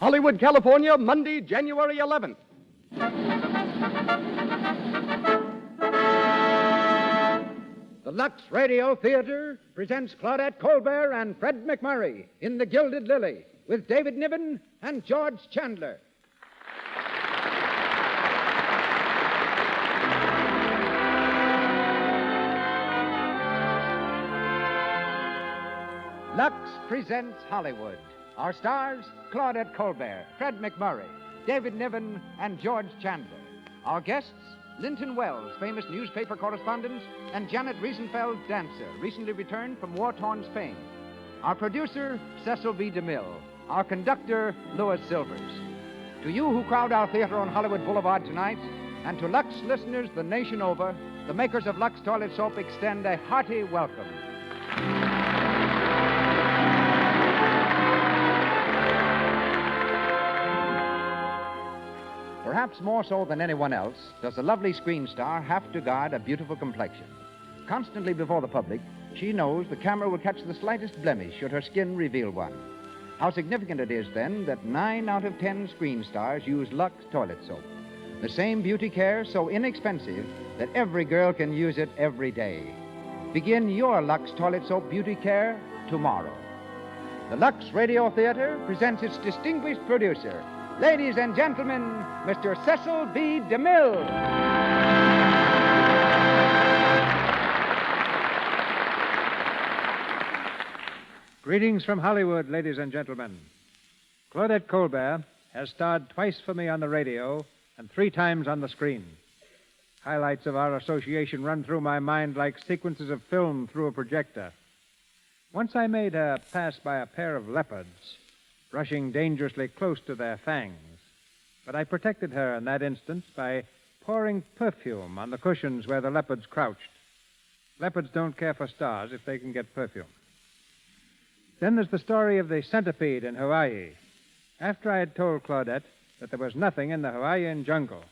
Hollywood, California, Monday, January 11th. The Lux Radio Theater presents Claudette Colbert and Fred McMurray in The Gilded Lily with David Niven and George Chandler. Lux presents Hollywood. Our stars, Claudette Colbert, Fred McMurray, David Niven, and George Chandler. Our guests, Linton Wells, famous newspaper correspondent, and Janet Riesenfeld, dancer, recently returned from war-torn Spain. Our producer, Cecil B. DeMille. Our conductor, Louis Silvers. To you who crowd our theater on Hollywood Boulevard tonight, and to Lux listeners the nation over, the makers of Lux Toilet Soap extend a hearty welcome. Perhaps more so than anyone else, does a lovely screen star have to guard a beautiful complexion. Constantly before the public, she knows the camera will catch the slightest blemish should her skin reveal one. How significant it is, then, that 9 out of 10 screen stars use Lux Toilet Soap. The same beauty care so inexpensive that every girl can use it every day. Begin your Lux Toilet Soap beauty care tomorrow. The Lux Radio Theater presents its distinguished producer, ladies and gentlemen, Mr. Cecil B. DeMille. Greetings from Hollywood, ladies and gentlemen. Claudette Colbert has starred twice for me on the radio and 3 times on the screen. Highlights of our association run through my mind like sequences of film through a projector. Once I made her pass by a pair of leopards, brushing dangerously close to their fangs. But I protected her in that instance by pouring perfume on the cushions where the leopards crouched. Leopards don't care for stars if they can get perfume. Then there's the story of the centipede in Hawaii. After I had told Claudette that there was nothing in the Hawaiian jungle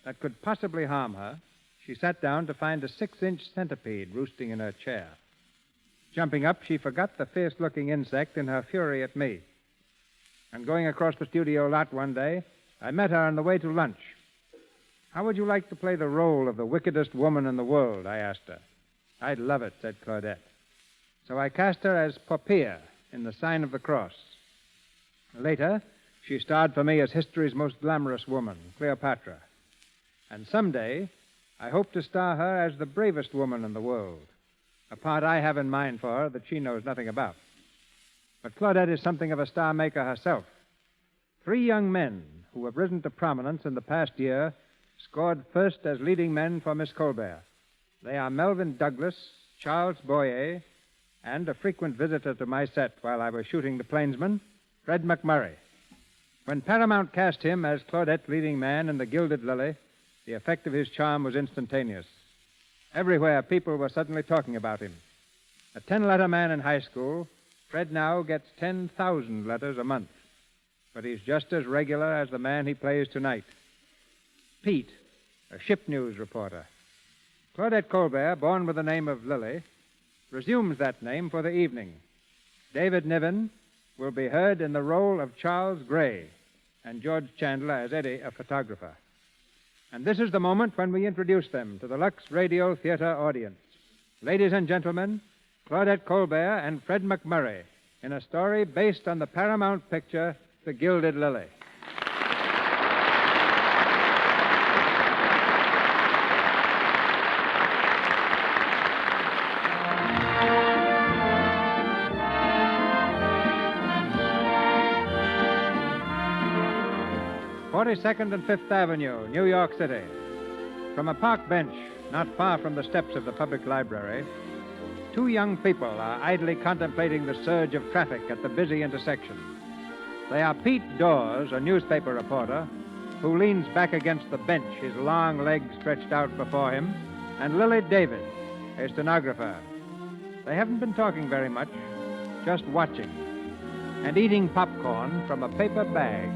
that could possibly harm her, she sat down to find a 6-inch centipede roosting in her chair. Jumping up, she forgot the fierce-looking insect in her fury at me. And going across the studio lot one day, I met her on the way to lunch. How would you like to play the role of the wickedest woman in the world, I asked her. I'd love it, said Claudette. So I cast her as Poppaea in The Sign of the Cross. Later, she starred for me as history's most glamorous woman, Cleopatra. And someday, I hope to star her as the bravest woman in the world, a part I have in mind for her that she knows nothing about. But Claudette is something of a star maker herself. 3 young men who have risen to prominence in the past year scored first as leading men for Miss Colbert. They are Melvin Douglas, Charles Boyer, and a frequent visitor to my set while I was shooting The Plainsman, Fred McMurray. When Paramount cast him as Claudette's leading man in The Gilded Lily, the effect of his charm was instantaneous. Everywhere, people were suddenly talking about him. A 10-letter man in high school, Fred now gets 10,000 letters a month. But he's just as regular as the man he plays tonight. Pete, a ship news reporter. Claudette Colbert, born with the name of Lily, resumes that name for the evening. David Niven will be heard in the role of Charles Gray, and George Chandler as Eddie, a photographer. And this is the moment when we introduce them to the Lux Radio Theater audience. Ladies and gentlemen, Claudette Colbert and Fred McMurray in a story based on the Paramount picture, The Gilded Lily. (42nd and 5th Avenue, New York City. From a park bench not far from the steps of the public library, 2 young people are idly contemplating the surge of traffic at the busy intersection. They are Pete Dawes, a newspaper reporter, who leans back against the bench, his long legs stretched out before him, and Lily David, a stenographer. They haven't been talking very much, just watching, and eating popcorn from a paper bag.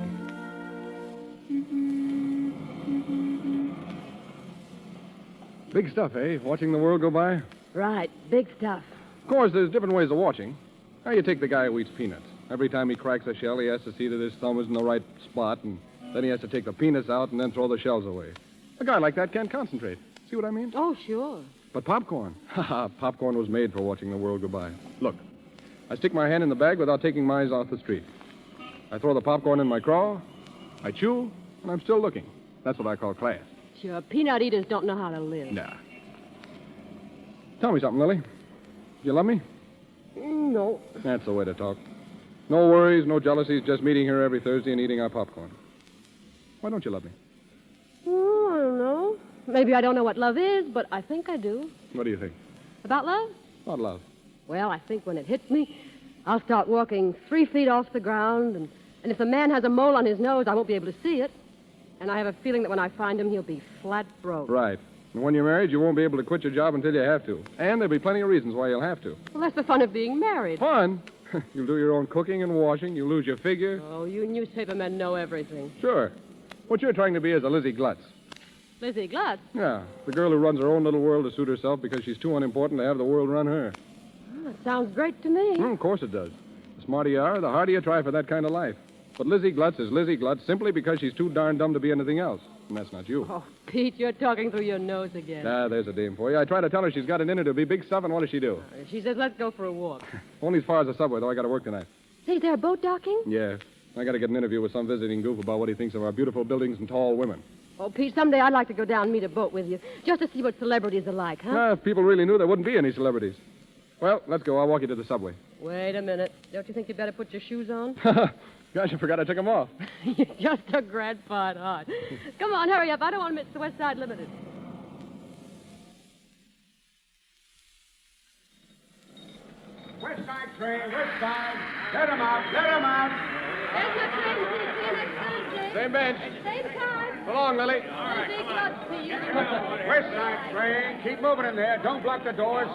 Big stuff, eh? Watching the world go by? Right, big stuff. Of course, there's different ways of watching. How do you take the guy who eats peanuts? Every time he cracks a shell, he has to see that his thumb is in the right spot, and then he has to take the peanuts out and then throw the shells away. A guy like that can't concentrate. See what I mean? Oh, sure. But popcorn. Popcorn was made for watching the world go by. Look, I stick my hand in the bag without taking my eyes off the street. I throw the popcorn in my craw, I chew, and I'm still looking. That's what I call class. Sure, peanut eaters don't know how to live. Nah. Tell me something, Lily. You love me? No. That's the way to talk. No worries, no jealousies, just meeting here every Thursday and eating our popcorn. Why don't you love me? Oh, I don't know. Maybe I don't know what love is, but I think I do. What do you think? About love? About love. Well, I think when it hits me, I'll start walking 3 feet off the ground, and if the man has a mole on his nose, I won't be able to see it. And I have a feeling that when I find him, he'll be flat broke. Right. And when you're married, you won't be able to quit your job until you have to. And there'll be plenty of reasons why you'll have to. Well, that's the fun of being married. Fun? You'll do your own cooking and washing. You'll lose your figure. Oh, you newspaper men know everything. Sure. What you're trying to be is a Lizzie Glutz. Lizzie Glutz? Yeah, the girl who runs her own little world to suit herself because she's too unimportant to have the world run her. Well, that sounds great to me. Of course it does. The smarter you are, the harder you try for that kind of life. But Lizzie Glutz is Lizzie Glutz simply because she's too darn dumb to be anything else. And that's not you. Oh, Pete, you're talking through your nose again. There's a dame for you. I try to tell her she's got it in her to be big stuff, and what does she do? She says, let's go for a walk. Only as far as the subway, though. I got to work tonight. Say, is there a boat docking? Yeah. I got to get an interview with some visiting goof about what he thinks of our beautiful buildings and tall women. Oh, Pete, someday I'd like to go down and meet a boat with you, just to see what celebrities are like, huh? If people really knew, there wouldn't be any celebrities. Well, let's go. I'll walk you to the subway. Wait a minute. Don't you think you'd better put your shoes on? Gosh, I forgot I took them off. You're just a grandpa heart. Come on, hurry up. I don't want to miss the West Side Limited. West Side train, West Side. Let 'em out, let 'em out. There's my train. See you next Thursday. Same bench. Same time. So long, Lily. Lizzie Glutz, Pete. West Side train. Keep moving in there. Don't block the doors.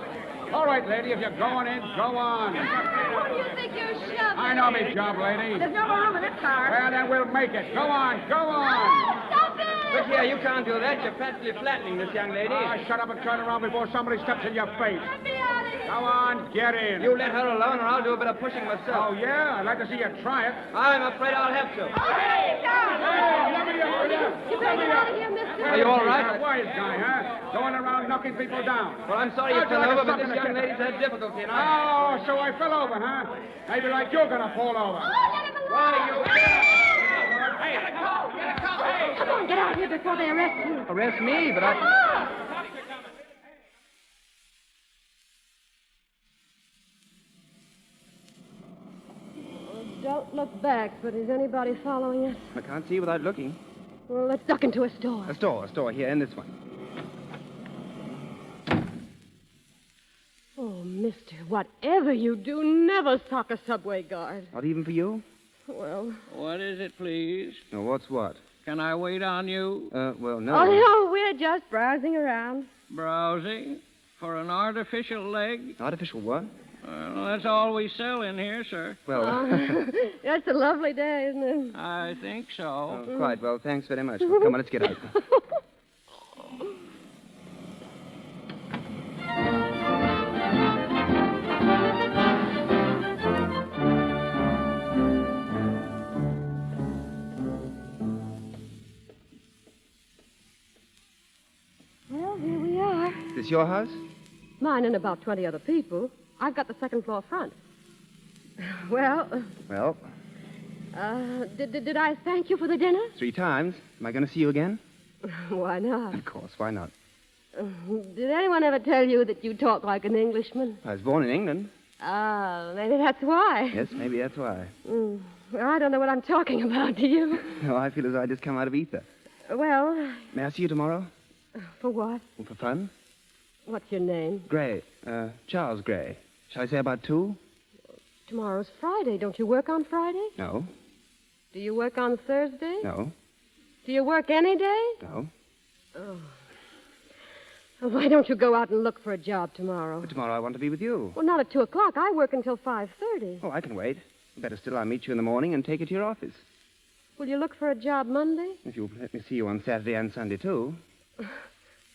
All right, lady, if you're going in, go on. What do you think you're shoving? I know me job, lady. There's no more room in this car. Well, then we'll make it. Go on, go on. Stop it! Look here, you can't do that. You're practically flattening this young lady. Shut up and turn around before somebody steps in your face. Let me out of here. Go on, get in. You let her alone or I'll do a bit of pushing myself. Oh, yeah? I'd like to see you try it. I'm afraid I'll have to. Hey, down! Hey, let me up, You better get out of here, mister. Are you all right? A wise guy, huh? Going around knocking people down. Well, I'm sorry you How'd you fell like over, to but suck this in a young kid? lady's had difficulty, and Oh, so I fell over, huh? Maybe like you're gonna fall over. Oh, let him alone. Why, you... Hey, get a coat, get a coat. Hey. Come on, get out of here before they arrest you. Arrest me, but Come on. Don't look back, but is anybody following us? I can't see without looking. Well, let's duck into a store. A store here, in this one. Oh, mister, whatever you do, never sock a subway guard. Not even for you? Well, What is it, please? No, what's what? Can I wait on you? Well, no. oh, no, we're just browsing around. Browsing? For an artificial leg? Artificial what? Well, that's all we sell in here, sir. Well, That's a lovely day, isn't it? I think so. quite. Well, thanks very much. Come on, let's get out. Well, here we are. Is this your house? Mine and about 20 other people. I've got the second floor front. Well, Well, did I thank you for the dinner? 3 times. Am I going to see you again? Why not? Of course, why not? Did anyone ever tell you that you talk like an Englishman? I was born in England. Ah, maybe that's why. Yes, maybe that's why. Well, I don't know what I'm talking about, do you? No, I feel as though I just come out of ether. Well, May I see you tomorrow? for what? For fun? What's your name? Gray. Charles Gray. Shall I say about 2? Tomorrow's Friday. Don't you work on Friday? No. Do you work on Thursday? No. Do you work any day? No. Oh. Well, why don't you go out and look for a job tomorrow? But tomorrow I want to be with you. Well, not at 2 o'clock. I work until 5:30. Oh, I can wait. Better still, I'll meet you in the morning and take you to your office. Will you look for a job Monday? If you'll let me see you on Saturday and Sunday, too.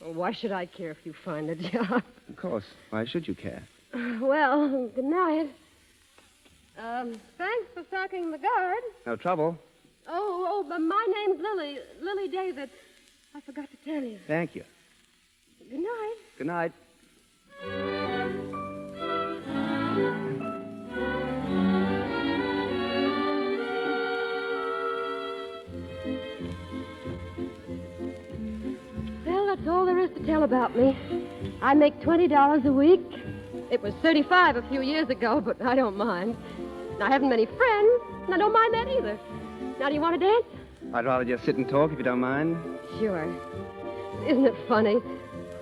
Well, why should I care if you find a job? Of course. Why should you care? Well, good night. Thanks for stocking the guard. No trouble. But my name's Lily. Lily David. I forgot to tell you. Thank you. Good night. Good night. Well, that's all there is to tell about me. I make $20 a week. It was $35 a few years ago, but I don't mind. And I haven't many friends, and I don't mind that either. Now, do you want to dance? I'd rather just sit and talk if you don't mind. Sure. Isn't it funny?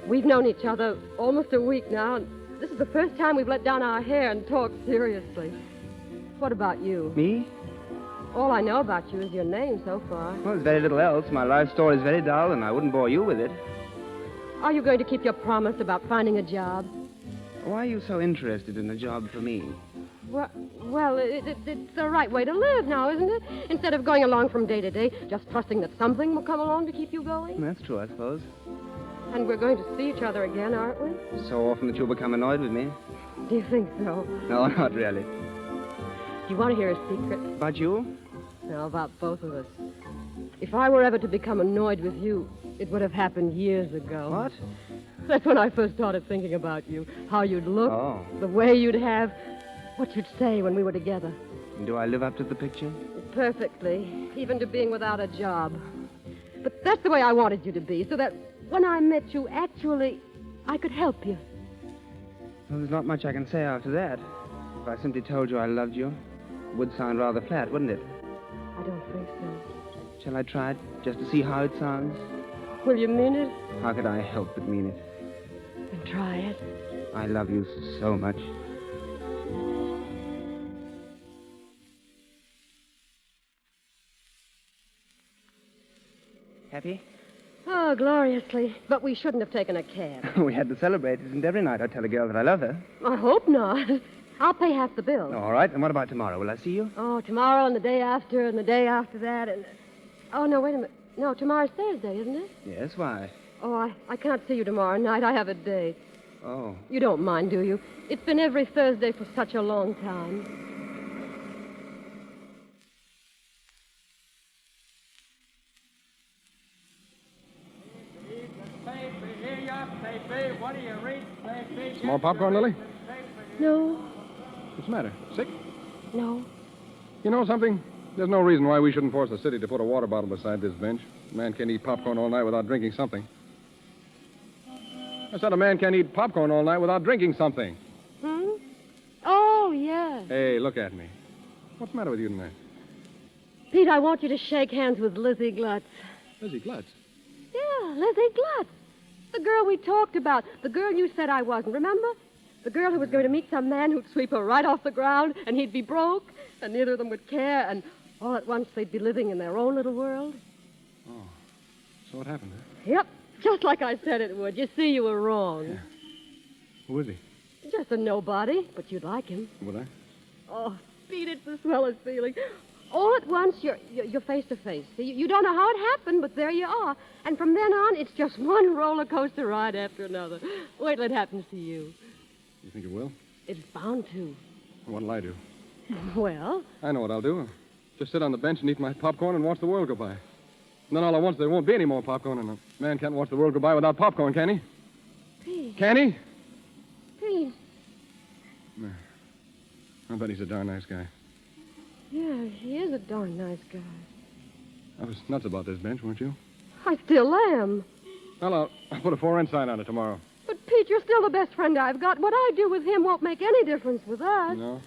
We've known each other almost a week now, and this is the first time we've let down our hair and talked seriously. What about you? Me? All I know about you is your name so far. Well, there's very little else. My life story is very dull, and I wouldn't bore you with it. Are you going to keep your promise about finding a job? Why are you so interested in a job for me? Well, it's the right way to live now, isn't it? Instead of going along from day to day, just trusting that something will come along to keep you going. That's true, I suppose. And we're going to see each other again, aren't we? So often that you'll become annoyed with me. Do you think so? No, not really. Do you want to hear a secret? About you? No, about both of us. If I were ever to become annoyed with you, it would have happened years ago. What? That's when I first started thinking about you. How you'd look, Oh. the way you'd have, what you'd say when we were together. Do I live up to the picture? Perfectly, even to being without a job. But that's the way I wanted you to be, so that when I met you, actually, I could help you. Well, there's not much I can say after that. If I simply told you I loved you, it would sound rather flat, wouldn't it? I don't think so. Shall I try it, just to see how it sounds? Will you mean it? How could I help but mean it? Then try it. I love you so much. Happy? Oh, gloriously. But we shouldn't have taken a cab. We had to celebrate. Isn't every night I tell a girl that I love her? I hope not. I'll pay half the bill. All right. And what about tomorrow? Will I see you? Oh, tomorrow and the day after and the day after that and... Oh, no, wait a minute. No, tomorrow's Thursday, isn't it? Yes, why? Oh, I can't see you tomorrow night. I have a date. Oh. You don't mind, do you? It's been every Thursday for such a long time. What do you read, baby? Some more popcorn, Lily? No, What's the matter? Sick? no. You know something? There's no reason why we shouldn't force the city to put a water bottle beside this bench. A man can't eat popcorn all night without drinking something. I said a man can't eat popcorn all night without drinking something. Oh, yes. Hey, look at me. What's the matter with you tonight? Pete, I want you to shake hands with Lizzie Glutz. Lizzie Glutz. Yeah, Lizzie Glutz. The girl we talked about. The girl you said I wasn't, remember? The girl who was going to meet some man who'd sweep her right off the ground, and he'd be broke, and neither of them would care, and all at once they'd be living in their own little world. Oh. So what happened, huh? Yep, just like I said it would. You see, you were wrong. Yeah. Who is he? Just a nobody, but you'd like him. Would I? Oh, Pete, it's the swellest feeling. All at once, you're face to face. You don't know how it happened, but there you are. And from then on, it's just one roller coaster ride after another. Wait till it happens to you. You think it will? It's bound to. What'll I do? Well, I know what I'll do. Just sit on the bench and eat my popcorn and watch the world go by. And then all at once there won't be any more popcorn, and a man can't watch the world go by without popcorn, can he? Pete. Can he? Pete. I bet he's a darn nice guy. Yeah, he is a darn nice guy. I was nuts about this bench, weren't you? I still am. Well, I'll put a for rent sign on it tomorrow. But, Pete, you're still the best friend I've got. What I do with him won't make any difference with us. No?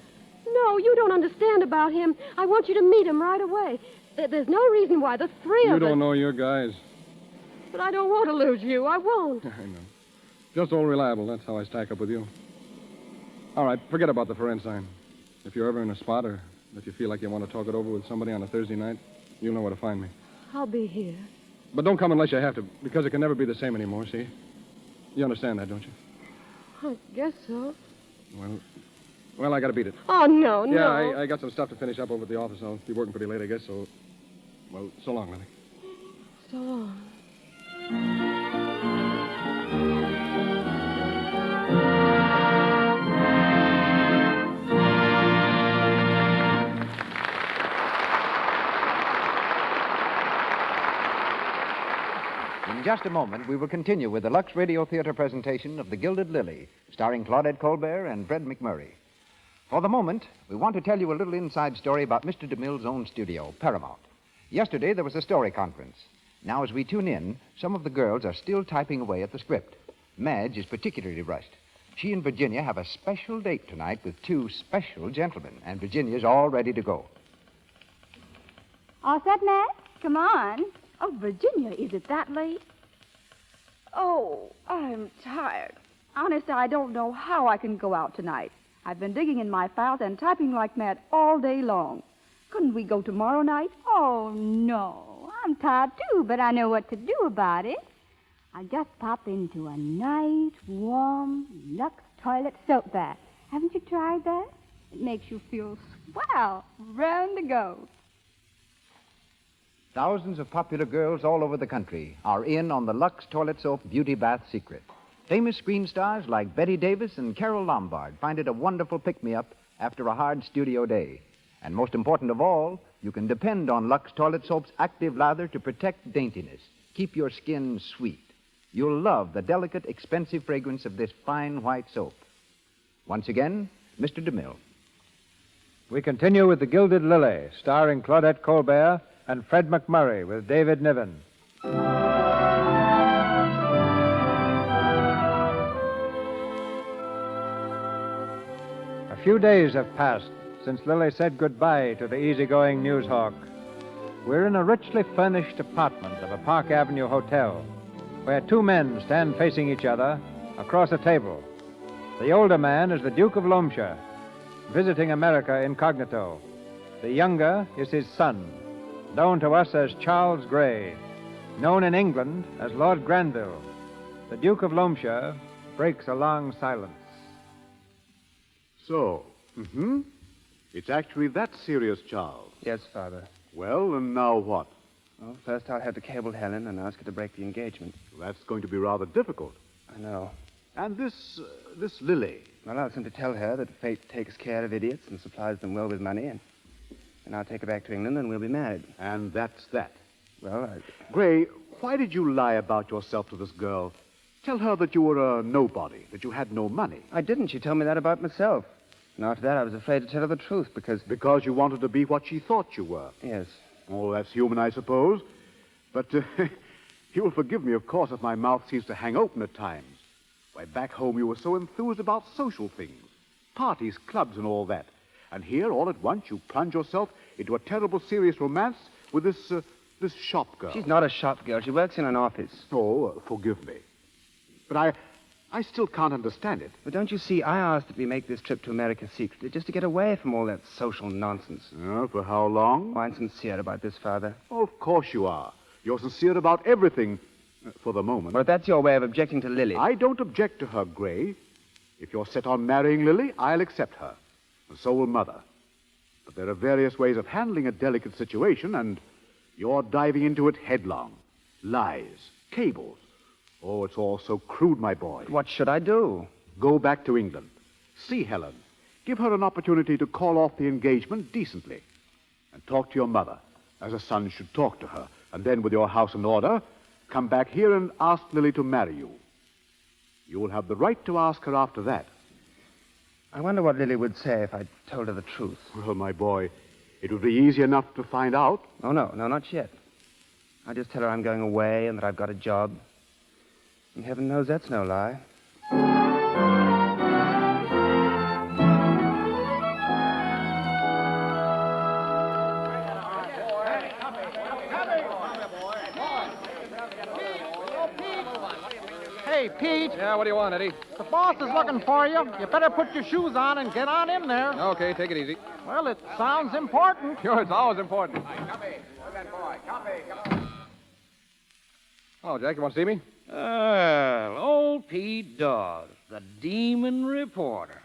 No, you don't understand about him. I want you to meet him right away. There's no reason why the three of us... You don't know your guys. But I don't want to lose you. I won't. I know. Just old reliable. That's how I stack up with you. All right, forget about the for rent sign. If you're ever in a spot or if you feel like you want to talk it over with somebody on a Thursday night, you'll know where to find me. I'll be here. But don't come unless you have to, because it can never be the same anymore, see? You understand that, don't you? I guess so. Well, I got to beat it. Oh, no. Yeah, I got some stuff to finish up over at the office. I'll be working pretty late, I guess, so... Well, so long, Lily. So long. In just a moment, we will continue with the Lux Radio Theater presentation of The Gilded Lily, starring Claudette Colbert and Fred McMurray. For the moment, we want to tell you a little inside story about Mr. DeMille's own studio, Paramount. Yesterday, there was a story conference. Now, as we tune in, some of the girls are still typing away at the script. Madge is particularly rushed. She and Virginia have a special date tonight with two special gentlemen, and Virginia's all ready to go. All set, Matt? Come on. Oh, Virginia, is it that late? Oh, I'm tired. Honest, I don't know how I can go out tonight. I've been digging in my files and typing like mad all day long. Couldn't we go tomorrow night? Oh, no. I'm tired, too, but I know what to do about it. I'll just pop into a nice, warm, Lux toilet soap bath. Haven't you tried that? It makes you feel swell, round to go. Thousands of popular girls all over the country are in on the Lux Toilet Soap Beauty Bath secret. Famous screen stars like Betty Davis and Carole Lombard find it a wonderful pick-me-up after a hard studio day. And most important of all, you can depend on Lux Toilet Soap's active lather to protect daintiness, keep your skin sweet. You'll love the delicate, expensive fragrance of this fine white soap. Once again, Mr. DeMille. We continue with The Gilded Lily, starring Claudette Colbert and Fred McMurray with David Niven. A few days have passed since Lily said goodbye to the easygoing newshawk. We're in a richly furnished apartment of a Park Avenue hotel, where two men stand facing each other across a table. The older man is the Duke of Loamshire, visiting America incognito. The younger is his son, known to us as Charles Grey, known in England as Lord Granville. The Duke of Loamshire breaks a long silence. So, it's actually that serious, Charles. Yes, Father. Well, and now what? Well, first I'll have to cable Helen and ask her to break the engagement. That's going to be rather difficult. I know. And this Lily. Well, I'll simply tell her that fate takes care of idiots and supplies them well with money, and I'll take her back to England and we'll be married. And that's that. Well, Gray, why did you lie about yourself to this girl? Tell her that you were a nobody, that you had no money. I didn't. She told me that about myself. And after that, I was afraid to tell her the truth because... Because you wanted to be what she thought you were. Yes. Oh, that's human, I suppose. But you'll forgive me, of course, if my mouth seems to hang open at times. Why, back home you were so enthused about social things. Parties, clubs, and all that. And here, all at once, you plunge yourself into a terrible, serious romance with this shop girl. She's not a shop girl. She works in an office. Oh, forgive me. But I still can't understand it. But don't you see, I asked that we make this trip to America secretly just to get away from all that social nonsense. For how long? Oh, I'm sincere about this, Father. Oh, of course you are. You're sincere about everything, for the moment. Well, if that's your way of objecting to Lily... I don't object to her, Gray. If you're set on marrying Lily, I'll accept her. And so will Mother. But there are various ways of handling a delicate situation, and you're diving into it headlong. Lies, cables. Oh, it's all so crude, my boy. What should I do? Go back to England. See Helen. Give her an opportunity to call off the engagement decently. And talk to your mother, as a son should talk to her. And then, with your house in order, come back here and ask Lily to marry you. You will have the right to ask her after that. I wonder what Lily would say if I told her the truth. Well, my boy, it would be easy enough to find out. Oh, no, not yet. I'll just tell her I'm going away and that I've got a job. And heaven knows that's no lie. Hey, Pete. Yeah, what do you want, Eddie? The boss is looking for you. You better put your shoes on and get on in there. Okay, take it easy. Well, it sounds important. Sure, it's always important. Oh, Jack, you want to see me? Old Pete Dawes, the demon reporter.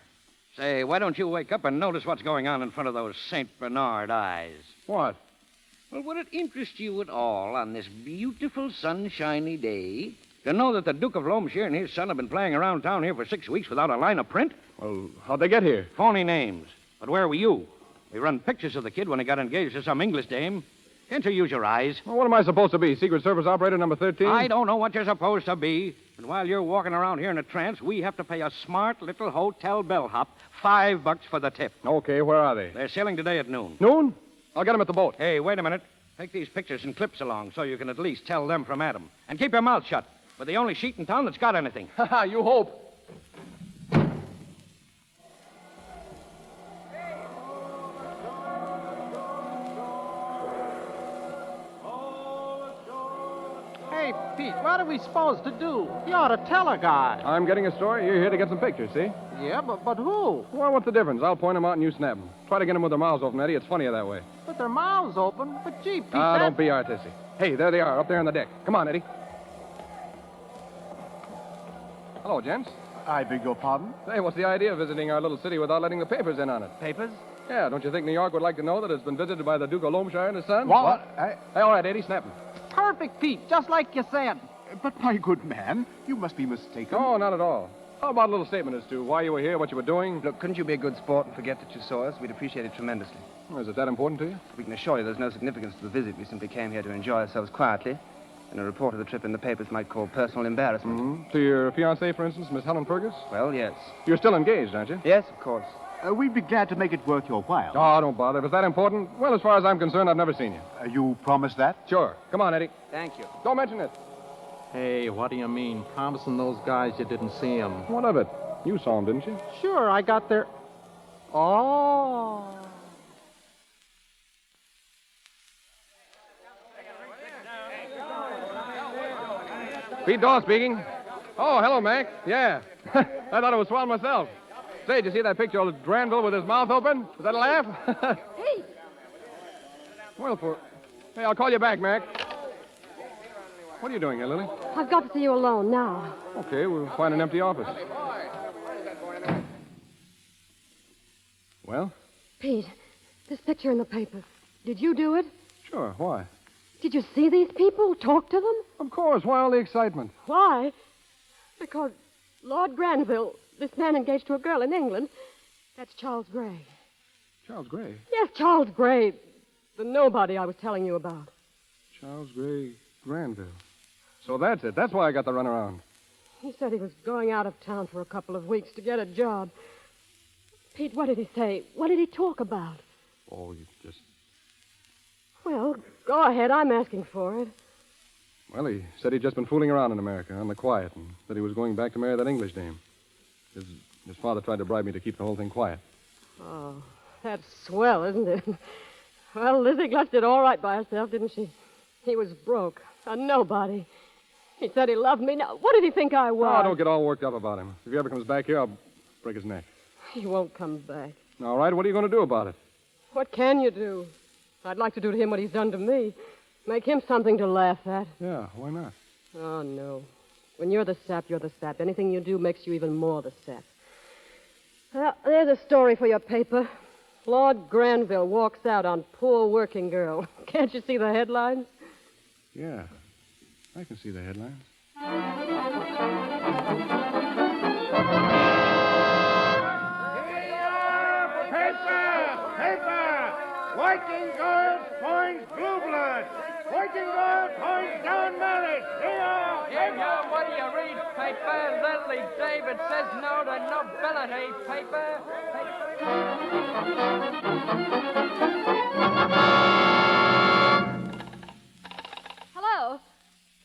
Say, why don't you wake up and notice what's going on in front of those St. Bernard eyes? What? Well, would it interest you at all on this beautiful sunshiny day to know that the Duke of Loamshire and his son have been playing around town here for 6 weeks without a line of print? Well, how'd they get here? Phony names. But where were you? We run pictures of the kid when he got engaged to some English dame. Can't you use your eyes? Well, what am I supposed to be? Secret Service operator number 13? I don't know what you're supposed to be. And while you're walking around here in a trance, we have to pay a smart little hotel bellhop $5 for the tip. Okay, where are they? They're sailing today at noon. Noon? I'll get them at the boat. Hey, wait a minute. Take these pictures and clips along so you can at least tell them from Adam. And keep your mouth shut. We're the only sheet in town that's got anything. Ha you hope. Hey, Pete, what are we supposed to do? You ought to tell a guy. I'm getting a story. You're here to get some pictures, see? Yeah, but who? Well, what's the difference? I'll point them out and you snap them. Try to get them with their mouths open, Eddie. It's funnier that way. But their mouths open. But, gee, Pete, Don't be artistic. Hey, there they are, up there on the deck. Come on, Eddie. Hello, gents. I beg your pardon? Say, what's the idea of visiting our little city without letting the papers in on it? Papers? Yeah, don't you think New York would like to know that it's been visited by the Duke of Loamshire and his son? What? Hey, all right, Eddie, snap them. Perfect, Pete, just like you said. But, my good man, you must be mistaken. No, not at all. How about a little statement as to why you were here, what you were doing? Look, couldn't you be a good sport and forget that you saw us? We'd appreciate it tremendously. Oh, is it that important to you? We can assure you there's no significance to the visit. We simply came here to enjoy ourselves quietly. And a report of the trip in the papers might call personal embarrassment. Mm-hmm. To your fiancée, for instance, Miss Helen Fergus? Well, yes. You're still engaged, aren't you? Yes, of course. We'd be glad to make it worth your while. Oh, don't bother. If it's that important, well, as far as I'm concerned, I've never seen you. You promise that? Sure. Come on, Eddie. Thank you. Don't mention it. Hey, what do you mean? Promising those guys you didn't see them. What of it? You saw him, didn't you? Sure, I got their... Oh. Pete Dawes speaking. Oh, hello, Mac. Yeah. I thought it was swell myself. Say, did you see that picture of Granville with his mouth open? Was that a laugh? Hey! Well, Hey, I'll call you back, Mac. What are you doing here, Lily? I've got to see you alone now. Okay, we'll find an empty office. Well? Pete, this picture in the paper. Did you do it? Sure, why? Did you see these people? Talk to them? Of course. Why all the excitement? Why? Because Lord Granville, this man engaged to a girl in England, that's Charles Gray. Charles Gray? Yes, Charles Gray. The nobody I was telling you about. Charles Gray, Granville. So that's it. That's why I got the runaround. He said he was going out of town for a couple of weeks to get a job. Pete, what did he say? What did he talk about? Oh, you just... Well, go ahead. I'm asking for it. Well, he said he'd just been fooling around in America on the quiet and that he was going back to marry that English dame. His father tried to bribe me to keep the whole thing quiet. Oh, that's swell, isn't it? Well, Lizzie Glutz did all right by herself, didn't she? He was broke, a nobody. He said he loved me. Now, what did he think I was? Oh, don't get all worked up about him. If he ever comes back here, I'll break his neck. He won't come back. All right, what are you going to do about it? What can you do? I'd like to do to him what he's done to me. Make him something to laugh at. Yeah, why not? Oh, no. When you're the sap, you're the sap. Anything you do makes you even more the sap. Well, there's a story for your paper. Lord Granville walks out on poor working girl. Can't you see the headlines? Yeah, I can see the headlines. Paper! Working girls points blue blood. Working girls points down marriage. Here, what do you read, paper? Lily David says no to nobility, paper. Hello?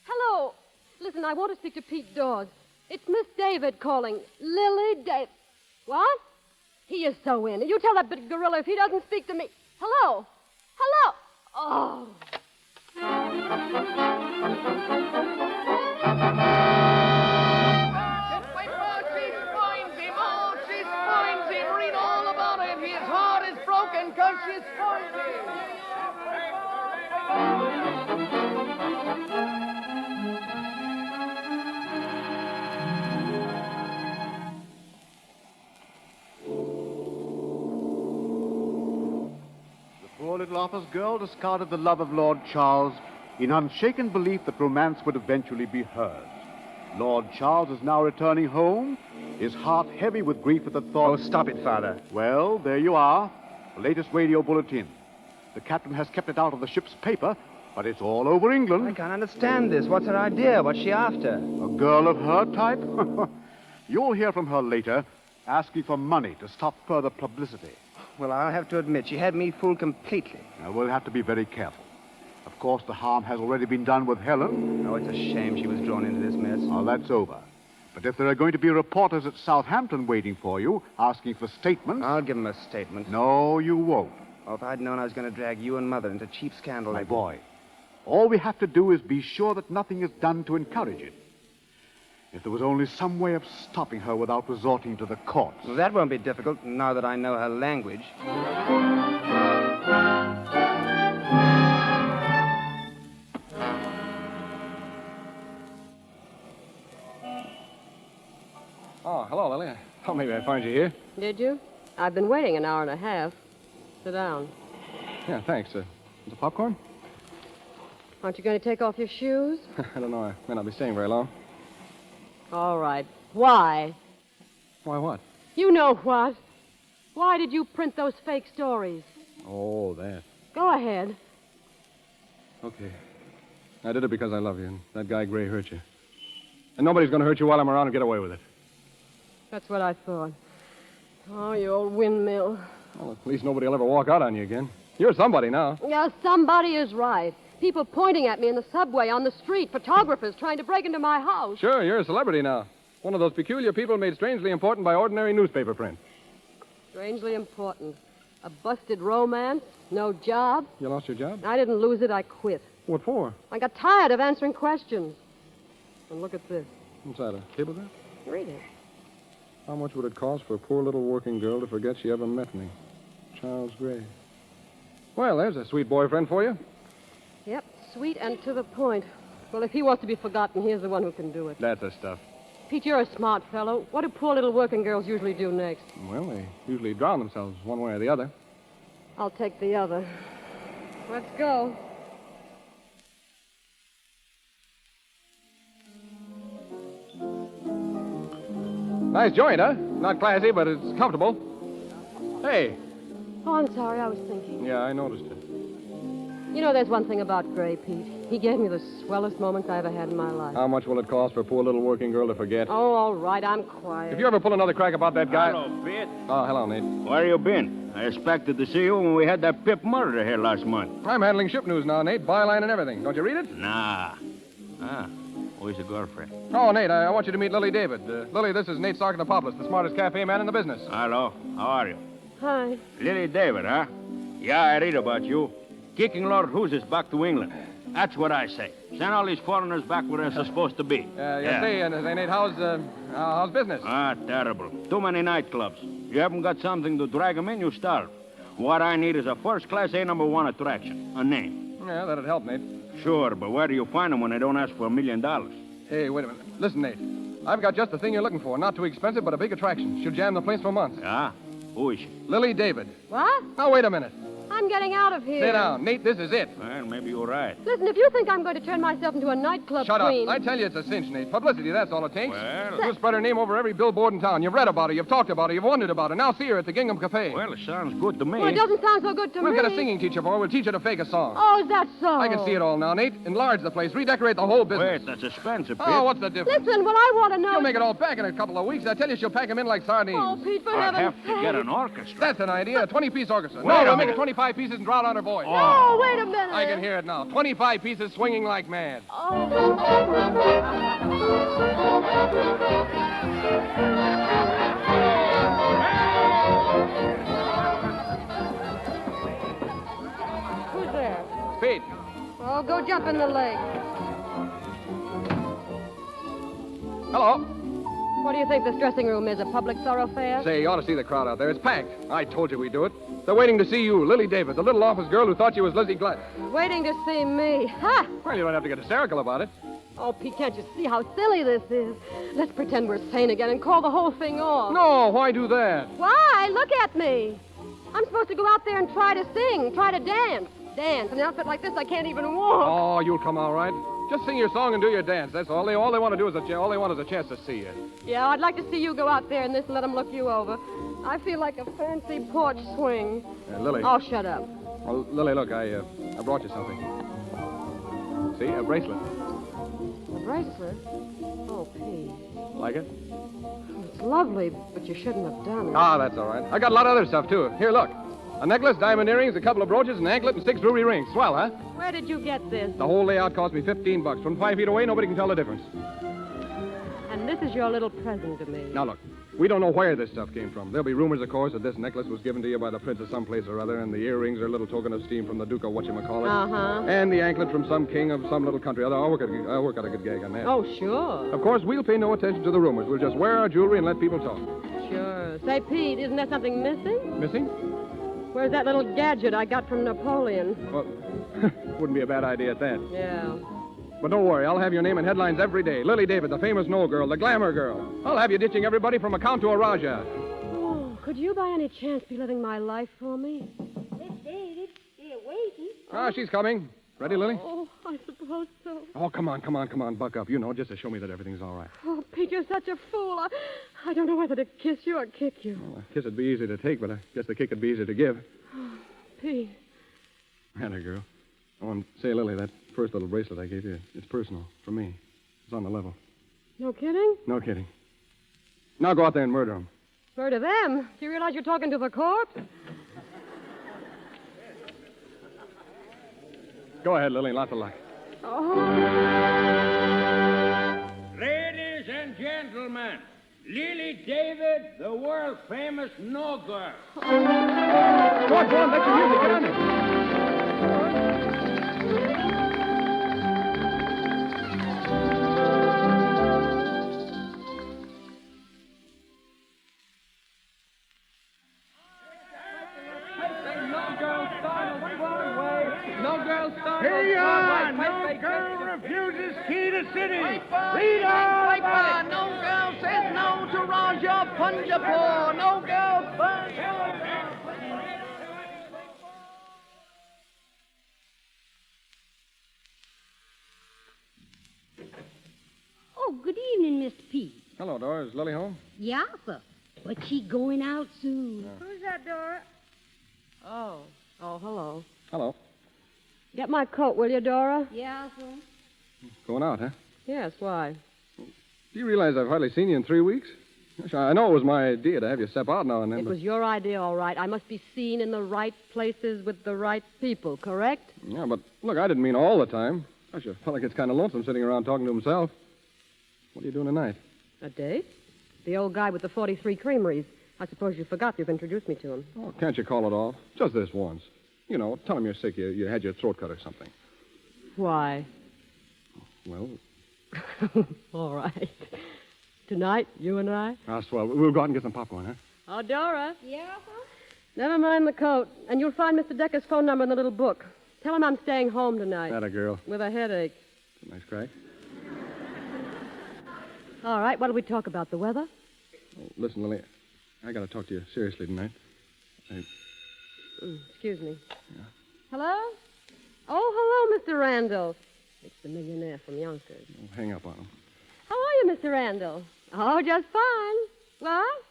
Hello? Listen, I want to speak to Pete Dawes. It's Miss David calling. Lily David. What? He is so in. You tell that big gorilla if he doesn't speak to me. Hello? Hello? Oh. She finds him. Read all about it. His heart is broken because she's finds him. The poor little office girl discarded the love of Lord Charles in unshaken belief that romance would eventually be hers. Lord Charles is now returning home, his heart heavy with grief at the thought... Oh, stop it, Father. Well, there you are. The latest radio bulletin. The captain has kept it out of the ship's paper, but it's all over England. I can't understand this. What's her idea? What's she after? A girl of her type? You'll hear from her later, asking for money to stop further publicity. Well, I'll have to admit, she had me fooled completely. Now, we'll have to be very careful. Of course, the harm has already been done with Helen. Oh, it's a shame she was drawn into this mess. Now, that's over. But if there are going to be reporters at Southampton waiting for you, asking for statements... I'll give them a statement. No, you won't. Oh, if I'd known I was going to drag you and Mother into cheap scandal... My boy, all we have to do is be sure that nothing is done to encourage it. If there was only some way of stopping her without resorting to the courts... Well, that won't be difficult, now that I know her language. Oh, hello, Lily. I thought maybe I'd find you here. Did you? I've been waiting an hour and a half. Sit down. Yeah, thanks. The popcorn? Aren't you going to take off your shoes? I don't know. I may not be staying very long. All right. Why? Why what? You know what. Why did you print those fake stories? Oh, that. Go ahead. Okay. I did it because I love you, and that guy Gray hurt you. And nobody's going to hurt you while I'm around and get away with it. That's what I thought. Oh, you old windmill. Well, at least nobody will ever walk out on you again. You're somebody now. Yeah, somebody is right. People pointing at me in the subway, on the street, photographers trying to break into my house. Sure, you're a celebrity now. One of those peculiar people made strangely important by ordinary newspaper print. Strangely important. A busted romance, no job. You lost your job? I didn't lose it, I quit. What for? I got tired of answering questions. And look at this. What's that, a cablegram? Read it. How much would it cost for a poor little working girl to forget she ever met me? Charles Gray. Well, there's a sweet boyfriend for you. Yep, sweet and to the point. Well, if he wants to be forgotten, here's the one who can do it. That's the stuff. Pete, you're a smart fellow. What do poor little working girls usually do next? Well, they usually drown themselves one way or the other. I'll take the other. Let's go. Nice joint, huh? Not classy, but it's comfortable. Hey. Oh, I'm sorry. I was thinking. Yeah, I noticed it. You know, there's one thing about Gray, Pete. He gave me the swellest moments I ever had in my life. How much will it cost for a poor little working girl to forget? Oh, all right. I'm quiet. If you ever pull another crack about that guy... Hello, Pete. Oh, hello, Nate. Where you been? I expected to see you when we had that Pip murder here last month. I'm handling ship news now, Nate. Byline and everything. Don't you read it? Nah. Where's your girlfriend? Oh, Nate, I want you to meet Lily David. Lily, this is Nate Sarkopoulos, the smartest cafe man in the business. Hello. How are you? Hi. Lily David, huh? Yeah, I read about you. Kicking Lord Who's back to England. That's what I say. Send all these foreigners back where they're supposed to be. Say, Nate, how's business? Terrible. Too many nightclubs. You haven't got something to drag them in, you starve. What I need is a first-class A1 attraction. A name. Yeah, that'd help, Nate. Sure, but where do you find them when they don't ask for $1 million? Hey, wait a minute. Listen, Nate. I've got just the thing you're looking for. Not too expensive, but a big attraction. Should jam the place for months. Yeah? Who is she? Lily David. What? Now, wait a minute. I'm getting out of here. Sit down. Nate, this is it. Well, maybe you're right. Listen, if you think I'm going to turn myself into a nightclub Shut queen... up. I tell you it's a cinch, Nate. Publicity, that's all it takes. Well... You spread her name over every billboard in town. You've read about her, you've talked about her, you've wondered about her. Now see her at the Gingham Cafe. Well, it sounds good to me. Well, it doesn't sound so good to We'll me. get a singing teacher for her. We'll teach her to fake a song. Oh, is that so? I can see it all now, Nate. Enlarge the place. Redecorate the whole business. Wait, that's expensive, Pete. Oh, what's the difference? Listen, what I want to know... You'll make it all back in a couple of weeks. I tell you, she'll pack them in like sardines. Oh, Pete, for I'd heaven's have sake. to get an orchestra. That's an idea. A 20-piece orchestra. Wait No, a we'll make minute. it 25 pieces and draw it on her voice. Oh, wait a minute. I can hear it now. 25 pieces swinging like mad. Who's there? Pete. Oh, go jump in the lake. Hello. What do you think this dressing room is, a public thoroughfare? Say, you ought to see the crowd out there. It's packed. I told you we'd do it. They're waiting to see you, Lily David, the little office girl who thought she was Lizzie Gladys. Waiting to see me. Ha! Well, you don't have to get hysterical about it. Oh, Pete, can't you see how silly this is? Let's pretend we're sane again and call the whole thing off. No, why do that? Why? Look at me. I'm supposed to go out there and try to sing, try to dance. Dance. In an outfit like this, I can't even walk. Oh, you'll come all right. Just sing your song and do your dance. That's all. All they want to do is all they want is a chance to see you. Yeah, I'd like to see you go out there in this and let them look you over. I feel like a fancy porch swing. Lily. Oh, shut up. Oh, Lily, look, I brought you something. See, a bracelet. A bracelet? Oh, Pete. Like it? It's lovely, but you shouldn't have done it. Ah, that's all right. I got a lot of other stuff, too. Here, look. A necklace, diamond earrings, a couple of brooches, an anklet, and 6 ruby rings. Swell, huh? Where did you get this? The whole layout cost me $15. From 5 feet away, nobody can tell the difference. And this is your little present to me. Now, look. We don't know where this stuff came from. There'll be rumors, of course, that this necklace was given to you by the prince of someplace or other, and the earrings are a little token of esteem from the Duke of whatchamacallit. Uh-huh. And the anklet from some king of some little country. I'll work out a good gag on that. Oh, sure. Of course, we'll pay no attention to the rumors. We'll just wear our jewelry and let people talk. Sure. Say, Pete, isn't there something missing? Missing? Where's that little gadget I got from Napoleon? Well, wouldn't be a bad idea at that. Yeah. But don't worry, I'll have your name in headlines every day. Lily David, the famous Knoll girl, the glamour girl. I'll have you ditching everybody from a count to a Raja. Oh, could you by any chance be living my life for me? Miss David, they're waiting. Ah, she's coming. Ready, Lily? Oh, I suppose so. Oh, come on, buck up. You know, just to show me that everything's all right. Oh, Pete, you're such a fool. I don't know whether to kiss you or kick you. Well, a kiss would be easy to take, but I guess the kick would be easy to give. Oh, Pete. Atta girl. Oh, and say, Lily, that first little bracelet I gave you, it's personal, from me. It's on the level. No kidding? No kidding. Now go out there and murder him. Murder them? Do you realize you're talking to the corpse? Go ahead, Lily. Lots of luck. Oh. Ladies and gentlemen, Lily David, the world-famous No Girl. Go on, let your music get on it. Here you are! No girl refuses key to city! Read on! No girl says no to Raja Punjapur! No girl but... Oh, good evening, Mr. Pete. Hello, Dora. Is Lily home? Yeah, sir. But she going out soon. Who's that, Dora? Oh, hello. Hello. Get my coat, will you, Dora? Yeah, sir. Going out, huh? Yes, why? Do you realize I've hardly seen you in 3 weeks? Gosh, I know it was my idea to have you step out now and then. It but... was your idea, all right. I must be seen in the right places with the right people, correct? Yeah, but look, I didn't mean all the time. Gosh, a fella gets kind of lonesome sitting around talking to himself. What are you doing tonight? A date? The old guy with the 43 creameries. I suppose you forgot you've introduced me to him. Oh, can't you call it off? Just this once. You know, tell him you're sick. You had your throat cut or something. Why? Well... All right. Tonight, you and I? Ah, swell. We'll go out and get some popcorn, huh? Oh, Dora. Yeah, sir? Never mind the coat. And you'll find Mr. Decker's phone number in the little book. Tell him I'm staying home tonight. Atta girl. With a headache. Nice crack. All right, what'll we talk about? The weather? Oh, listen, Lily, I got to talk to you seriously tonight. Excuse me. Yeah. Hello? Oh, hello, Mr. Randall. It's the millionaire from Yonkers. Oh, hang up on him. How are you, Mr. Randall? Oh, just fine. What?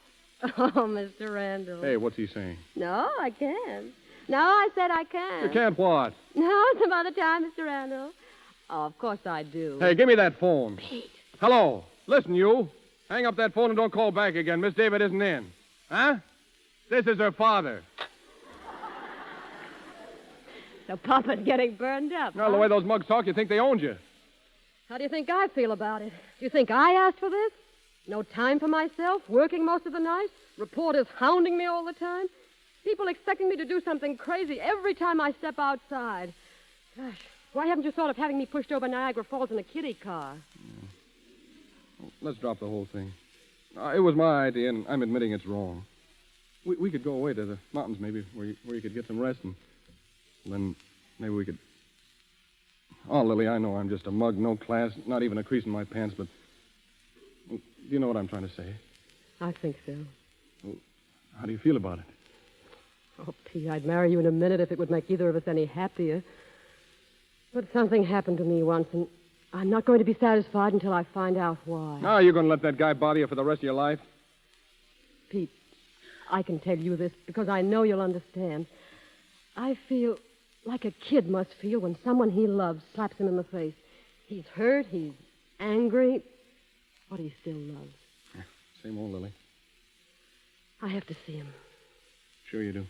Oh, Mr. Randall. Hey, what's he saying? No, I can't. No, I said I can't. You can't what? No, some other time, Mr. Randall. Oh, of course I do. Hey, give me that phone. Pete. Hello. Listen, you. Hang up that phone and don't call back again. Miss David isn't in. Huh? This is her father. So Papa's getting burned up. Well, the way those mugs talk, you think they owned you. How do you think I feel about it? Do you think I asked for this? No time for myself, working most of the night, reporters hounding me all the time, people expecting me to do something crazy every time I step outside. Gosh, why haven't you thought of having me pushed over Niagara Falls in a kiddie car? Yeah. Well, let's drop the whole thing. It was my idea, and I'm admitting it's wrong. We could go away to the mountains, maybe, where you could get some rest, and then maybe we could... Oh, Lily, I know I'm just a mug, no class, not even a crease in my pants, but... Well, do you know what I'm trying to say? I think so. Well, how do you feel about it? Oh, Pete, I'd marry you in a minute if it would make either of us any happier. But something happened to me once, and I'm not going to be satisfied until I find out why. Oh, you're going to let that guy bother you for the rest of your life? Pete, I can tell you this because I know you'll understand. I feel like a kid must feel when someone he loves slaps him in the face. He's hurt, he's angry, but he still loves. Same old Lily. I have to see him. Sure you do.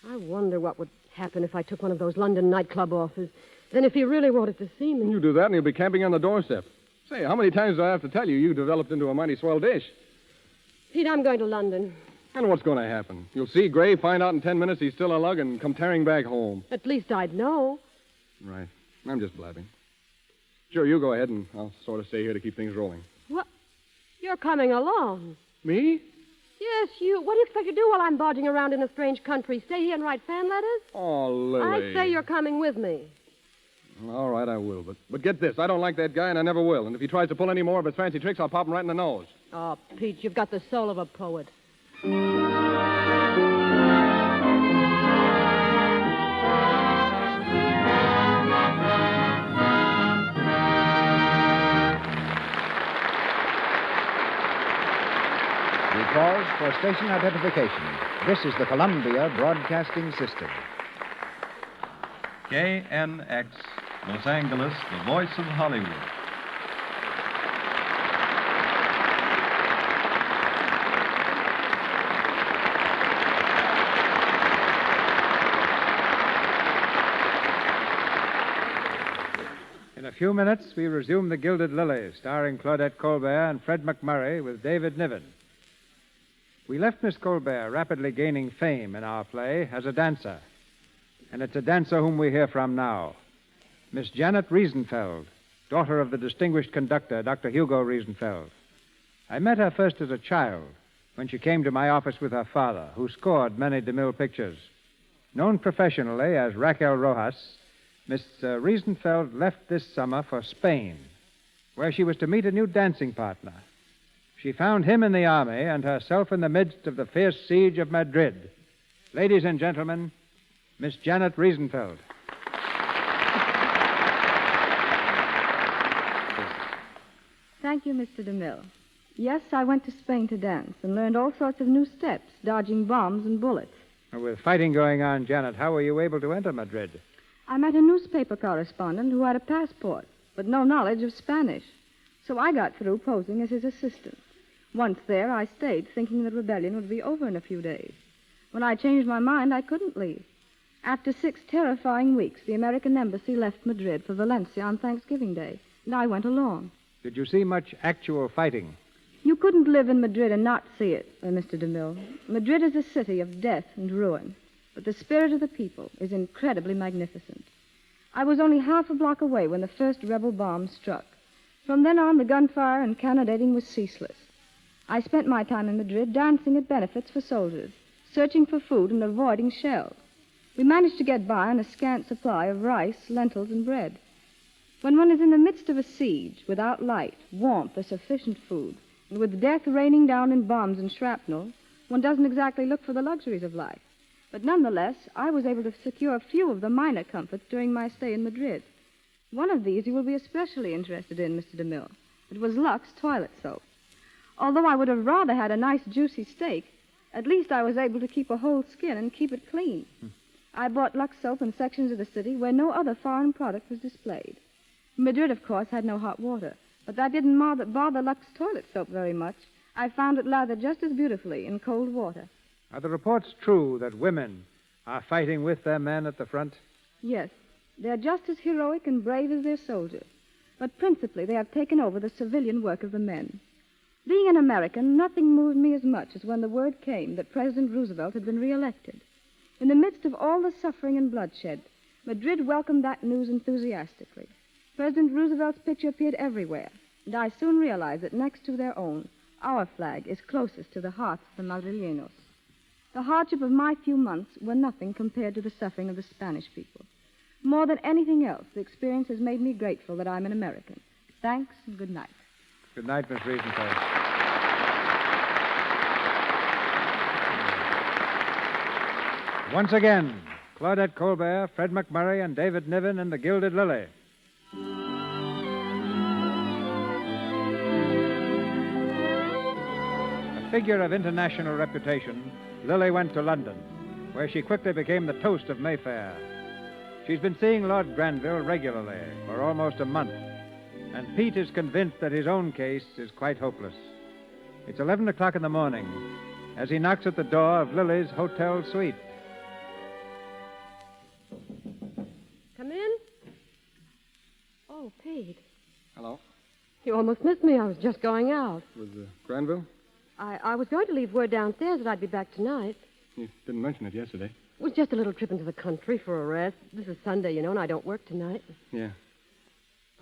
I wonder what would happen if I took one of those London nightclub offers. Then if he really wanted to see me... You do that and he'll be camping on the doorstep. Say, how many times do I have to tell you you developed into a mighty swell dish? Pete, I'm going to London. And what's going to happen? You'll see Gray, find out in 10 minutes he's still a lug, and come tearing back home. At least I'd know. Right. I'm just blabbing. Sure, you go ahead, and I'll sort of stay here to keep things rolling. What? You're coming along. Me? Yes, you. What do you expect to do while I'm bodging around in a strange country? Stay here and write fan letters? Oh, Lily. I say you're coming with me. All right, I will. But get this. I don't like that guy, and I never will. And if he tries to pull any more of his fancy tricks, I'll pop him right in the nose. Oh, Pete, you've got the soul of a poet. We pause for station identification. This is the Columbia Broadcasting System. KNX, Los Angeles, the voice of Hollywood. In a few minutes, we resume The Gilded Lily, starring Claudette Colbert and Fred McMurray with David Niven. We left Miss Colbert rapidly gaining fame in our play as a dancer. And it's a dancer whom we hear from now. Miss Janet Riesenfeld, daughter of the distinguished conductor, Dr. Hugo Riesenfeld. I met her first as a child when she came to my office with her father, who scored many DeMille pictures. Known professionally as Raquel Rojas, Miss Riesenfeld left this summer for Spain, where she was to meet a new dancing partner. She found him in the army and herself in the midst of the fierce siege of Madrid. Ladies and gentlemen, Miss Janet Riesenfeld. Thank you, Mr. DeMille. Yes, I went to Spain to dance and learned all sorts of new steps, dodging bombs and bullets. With fighting going on, Janet, how were you able to enter Madrid? I met a newspaper correspondent who had a passport, but no knowledge of Spanish. So I got through posing as his assistant. Once there, I stayed, thinking the rebellion would be over in a few days. When I changed my mind, I couldn't leave. After 6 terrifying weeks, the American embassy left Madrid for Valencia on Thanksgiving Day, and I went along. Did you see much actual fighting? You couldn't live in Madrid and not see it, Mr. DeMille. Madrid is a city of death and ruin, but the spirit of the people is incredibly magnificent. I was only half a block away when the first rebel bomb struck. From then on, the gunfire and cannonading was ceaseless. I spent my time in Madrid dancing at benefits for soldiers, searching for food and avoiding shells. We managed to get by on a scant supply of rice, lentils, and bread. When one is in the midst of a siege, without light, warmth, or sufficient food, and with death raining down in bombs and shrapnel, one doesn't exactly look for the luxuries of life. But nonetheless, I was able to secure a few of the minor comforts during my stay in Madrid. One of these you will be especially interested in, Mr. DeMille. It was Lux toilet soap. Although I would have rather had a nice juicy steak, at least I was able to keep a whole skin and keep it clean. I bought Lux soap in sections of the city where no other foreign product was displayed. Madrid, of course, had no hot water, but that didn't bother Lux toilet soap very much. I found it lathered just as beautifully in cold water. Are the reports true that women are fighting with their men at the front? Yes. They're just as heroic and brave as their soldiers. But principally, they have taken over the civilian work of the men. Being an American, nothing moved me as much as when the word came that President Roosevelt had been reelected. In the midst of all the suffering and bloodshed, Madrid welcomed that news enthusiastically. President Roosevelt's picture appeared everywhere, and I soon realized that next to their own, our flag is closest to the hearts of the Madrileños. The hardship of my few months were nothing compared to the suffering of the Spanish people. More than anything else, the experience has made me grateful that I'm an American. Thanks and good night. Good night, Miss Riesenfeld. Once again, Claudette Colbert, Fred McMurray, and David Niven in The Gilded Lily. A figure of international reputation, Lily went to London, where she quickly became the toast of Mayfair. She's been seeing Lord Granville regularly for almost a month, and Pete is convinced that his own case is quite hopeless. It's 11 o'clock in the morning as he knocks at the door of Lily's hotel suite. Come in. Oh, Pete. Hello. You almost missed me. I was just going out. With Granville? I was going to leave word downstairs that I'd be back tonight. You didn't mention it yesterday. It was just a little trip into the country for a rest. This is Sunday, and I don't work tonight. Yeah.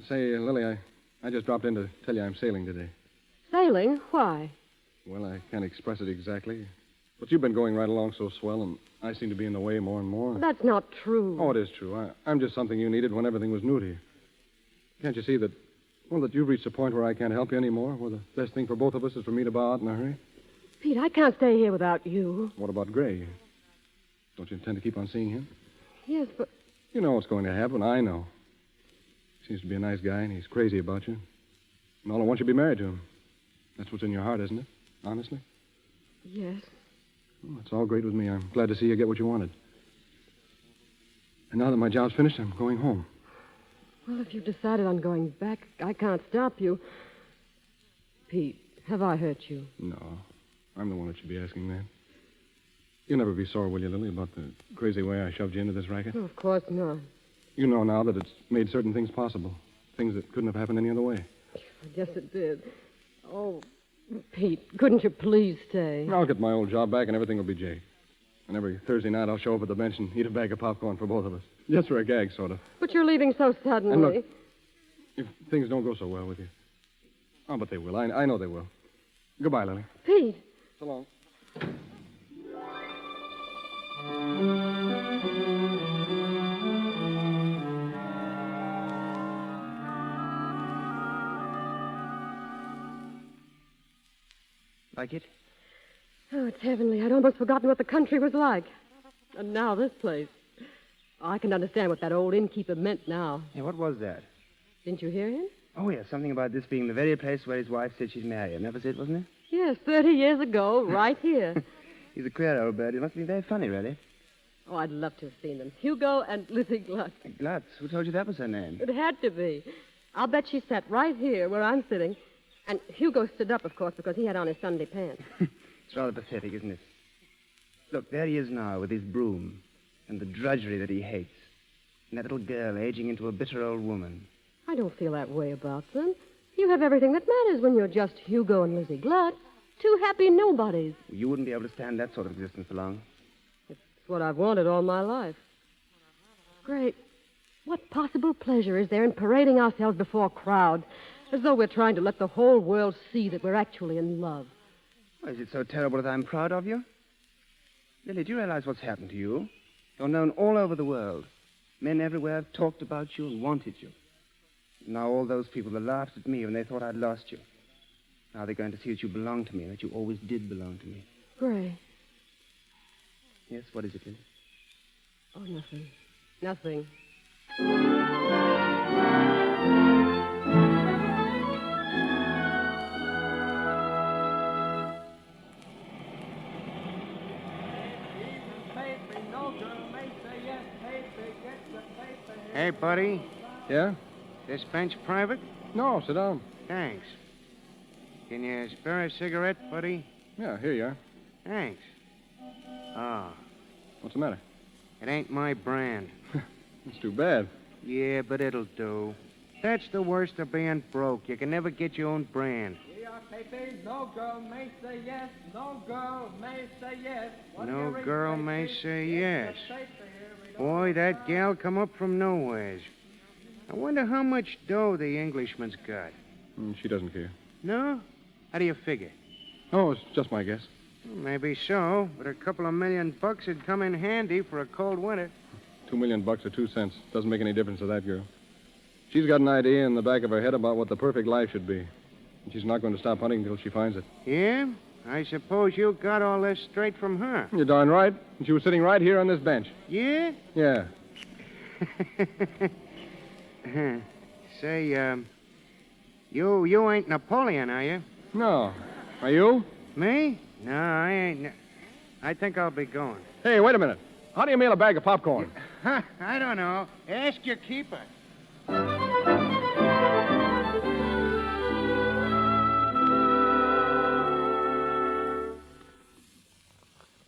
Say, Lily, I just dropped in to tell you I'm sailing today. Sailing? Why? Well, I can't express it exactly. But you've been going right along so swell, and I seem to be in the way more and more. That's not true. Oh, it is true. I'm just something you needed when everything was new to you. Can't you see that, that you've reached a point where I can't help you anymore, where the best thing for both of us is for me to bow out in a hurry? Pete, I can't stay here without you. What about Gray? Don't you intend to keep on seeing him? Yes, but... You know what's going to happen. I know. Seems to be a nice guy, and he's crazy about you. And all at once you'll be married to him. That's what's in your heart, isn't it? Honestly? Yes. Well, that's all great with me. I'm glad to see you get what you wanted. And now that my job's finished, I'm going home. Well, if you've decided on going back, I can't stop you. Pete, have I hurt you? No. I'm the one that should be asking that. You'll never be sore, will you, Lily, about the crazy way I shoved you into this racket? Oh, of course not. You know now that it's made certain things possible. Things that couldn't have happened any other way. Yes, it did. Oh, Pete, couldn't you please stay? I'll get my old job back and everything will be jake. And every Thursday night I'll show up at the bench and eat a bag of popcorn for both of us. Just for a gag, sort of. But you're leaving so suddenly. And look, if things don't go so well with you. Oh, but they will. I know they will. Goodbye, Lily. Pete. So long. Like it? Oh, it's heavenly. I'd almost forgotten what the country was like. And now this place. Oh, I can understand what that old innkeeper meant now. Hey, what was that? Didn't you hear him? Oh, yeah, something about this being the very place where his wife said she'd marry him. That was it, wasn't it? Yes, 30 years ago, right here. He's a queer old bird. He must be very funny, really. Oh, I'd love to have seen them. Hugo and Lizzie Glutz. Glutz? Who told you that was her name? It had to be. I'll bet she sat right here where I'm sitting. And Hugo stood up, of course, because he had on his Sunday pants. It's rather pathetic, isn't it? Look, there he is now with his broom and the drudgery that he hates. And that little girl aging into a bitter old woman. I don't feel that way about them. You have everything that matters when you're just Hugo and Lizzie Glutz. Two happy nobodies. You wouldn't be able to stand that sort of existence for long. It's what I've wanted all my life. Great. What possible pleasure is there in parading ourselves before crowds as though we're trying to let the whole world see that we're actually in love? Why, is it so terrible that I'm proud of you? Lily, do you realize what's happened to you? You're known all over the world. Men everywhere have talked about you and wanted you. Now all those people that laughed at me when they thought I'd lost you. Now they're going to see that you belong to me and that you always did belong to me. Gray. Yes, what is it, Lily? Oh, nothing. Nothing. Hey, buddy. Yeah? This bench private? No, sit down. Thanks. Can you spare a cigarette, buddy? Yeah, here you are. Thanks. Ah. What's the matter? It ain't my brand. That's too bad. Yeah, but it'll do. That's the worst of being broke. You can never get your own brand. No girl may say yes. No girl may say yes. No girl may say yes. Boy, that gal come up from nowheres. I wonder how much dough the Englishman's got. She doesn't care. No? How do you figure? Oh, it's just my guess. Maybe so, but a couple of $1 million would come in handy for a cold winter. $2 million or 2 cents. Doesn't make any difference to that girl. She's got an idea in the back of her head about what the perfect life should be. And she's not going to stop hunting until she finds it. Yeah? I suppose you got all this straight from her. You're darn right. And she was sitting right here on this bench. Yeah? Yeah. Say, you ain't Napoleon, are you? No. Are you? Me? No, I ain't. I think I'll be going. Hey, wait a minute. How do you mail a bag of popcorn? I don't know. Ask your keeper.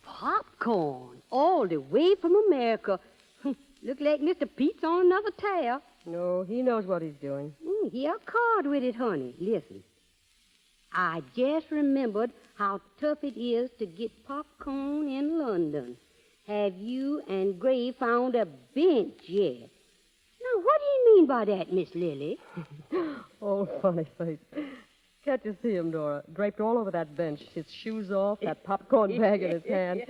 Popcorn, all the way from America. Look like Mr. Pete's on another tear. No, he knows what he's doing. Here, a card with it, honey. Listen. I just remembered how tough it is to get popcorn in London. Have you and Gray found a bench yet? Now, what do you mean by that, Miss Lily? Oh, funny face. Can't you see him, Dora? Draped all over that bench, his shoes off, that popcorn bag in his hand.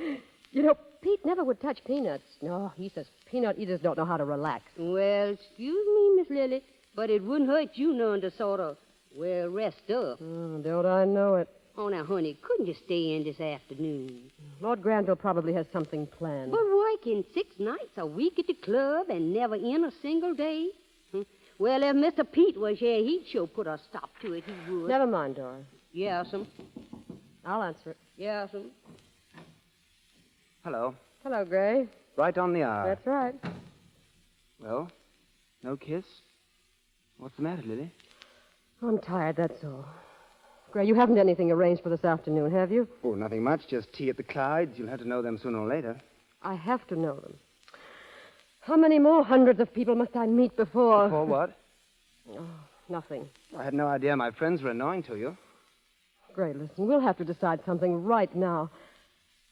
You know, Pete never would touch Peanuts. No, he says peanut eaters don't know how to relax. Well, excuse me, Miss Lily, but it wouldn't hurt you none to sort of, well, rest up. Don't I know it? Oh, now, honey, couldn't you stay in this afternoon? Lord Granville probably has something planned. But working 6 nights a week at the club and never in a single day? Well, if Mr. Pete was here, he'd sure put a stop to it, he would. Never mind, Dora. Yes'm. I'll answer it. Yes'm. Hello. Hello, Gray. Right on the hour. That's right. Well, no kiss? What's the matter, Lily? I'm tired, that's all. Gray, you haven't anything arranged for this afternoon, have you? Oh, nothing much. Just tea at the Clydes. You'll have to know them sooner or later. I have to know them. How many more hundreds of people must I meet before... Before what? Oh, nothing. I had no idea my friends were annoying to you. Gray, listen, we'll have to decide something right now.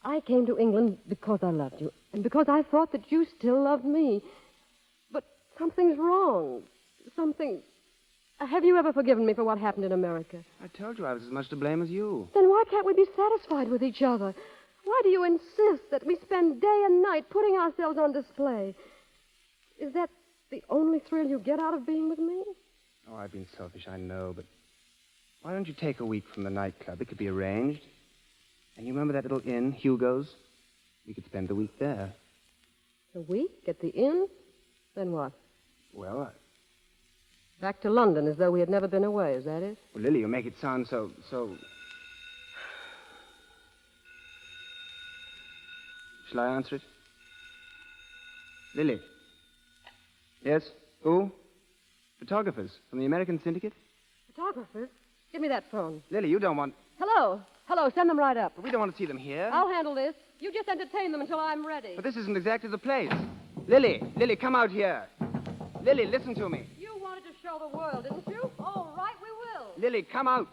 I came to England because I loved you, and because I thought that you still loved me. But something's wrong. Something... Have you ever forgiven me for what happened in America? I told you I was as much to blame as you. Then why can't we be satisfied with each other? Why do you insist that we spend day and night putting ourselves on display? Is that the only thrill you get out of being with me? Oh, I've been selfish, I know, but why don't you take a week from the nightclub? It could be arranged. And you remember that little inn, Hugo's? We could spend the week there. A week at the inn? Then what? Well, Back to London as though we had never been away, is that it? Well, Lily, you make it sound so... Shall I answer it? Lily. Yes? Who? Photographers from the American Syndicate? Photographers? Give me that phone. Lily, you don't want... Hello. Hello, send them right up. But we don't want to see them here. I'll handle this. You just entertain them until I'm ready. But this isn't exactly the place. Lily, come out here. Lily, listen to me. You wanted to show the world, didn't you? All right, we will. Lily, come out.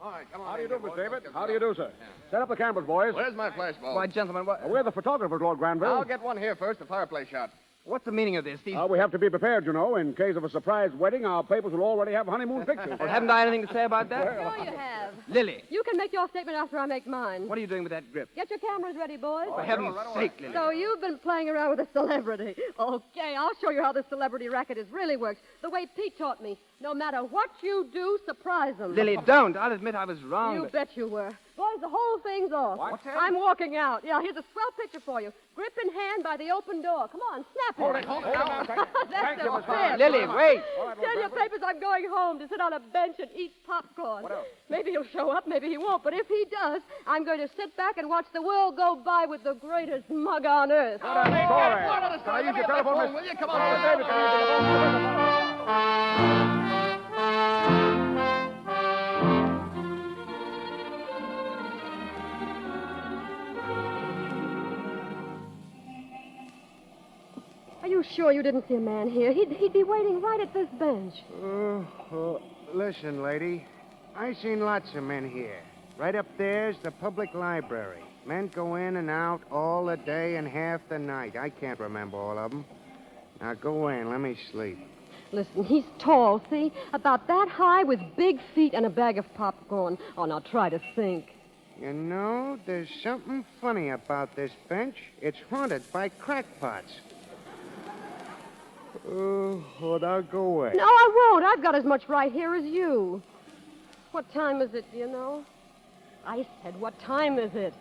All right, come on. How do you do, Miss David? How do you do, sir? Set up the cameras, boys. Where's my flashbulb? Why, gentlemen, what... We're the photographers, Lord Granville. I'll get one here first, the fireplace shot. What's the meaning of this? We have to be prepared, you know. In case of a surprise wedding, our papers will already have honeymoon pictures. Well, haven't I anything to say about that? Sure you have. Lily. You can make your statement after I make mine. What are you doing with that grip? Get your cameras ready, boys. For heaven's sake, Lily. So you've been playing around with a celebrity. Okay, I'll show you how this celebrity racket really works. The way Pete taught me. No matter what you do, surprise them. Lily, don't. I'll admit I was wrong. You but... bet you were. Boys, the whole thing's off. What's that? I'm walking out. Yeah, here's a swell picture for you. Grip in hand by the open door. Come on, snap it. Hold it now. That's you, the Miss best. Lily, wait. Tell your papers I'm going home to sit on a bench and eat popcorn. What else? Maybe he'll show up, maybe he won't. But if he does, I'm going to sit back and watch the world go by with the greatest mug on earth. Can I use your telephone, Miss? Will you? Come on. David, can you use your telephone? Are you sure you didn't see a man here? He'd be waiting right at this bench. Listen, lady. I seen lots of men here. Right up there's the public library. Men go in and out all the day and half the night. I can't remember all of them. Now go in. Let me sleep. Listen, he's tall, see? About that high with big feet and a bag of popcorn. Oh, now try to think. You know, there's something funny about this bench. It's haunted by crackpots. Oh, now go away. No, I won't. I've got as much right here as you. What time is it, do you know? I said, what time is it?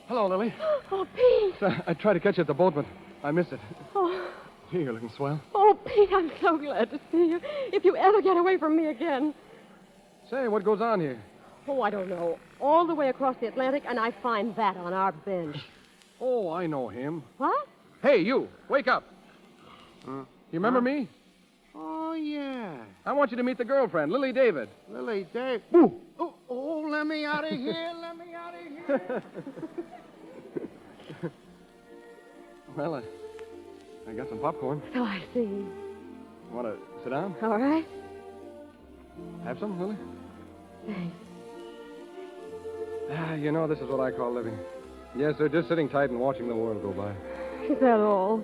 Hello, Lily. Oh, Pete. I tried to catch you at the boat, but I missed it. Oh. Gee, you're looking swell. Oh, Pete, I'm so glad to see you. If you ever get away from me again. Say, what goes on here? Oh, I don't know. All the way across the Atlantic, and I find that on our bench. Oh, I know him. What? Hey, you, wake up. You remember me? Oh, yeah. I want you to meet the girlfriend, Lily David. Lily Dave. Ooh. Oh, let me out of here. Let me out of here. Well, I got some popcorn. So I see. Want to sit down? All right. Have some, Lily? Thanks. You know, this is what I call living. Yes, sir, just sitting tight and watching the world go by. Is that all?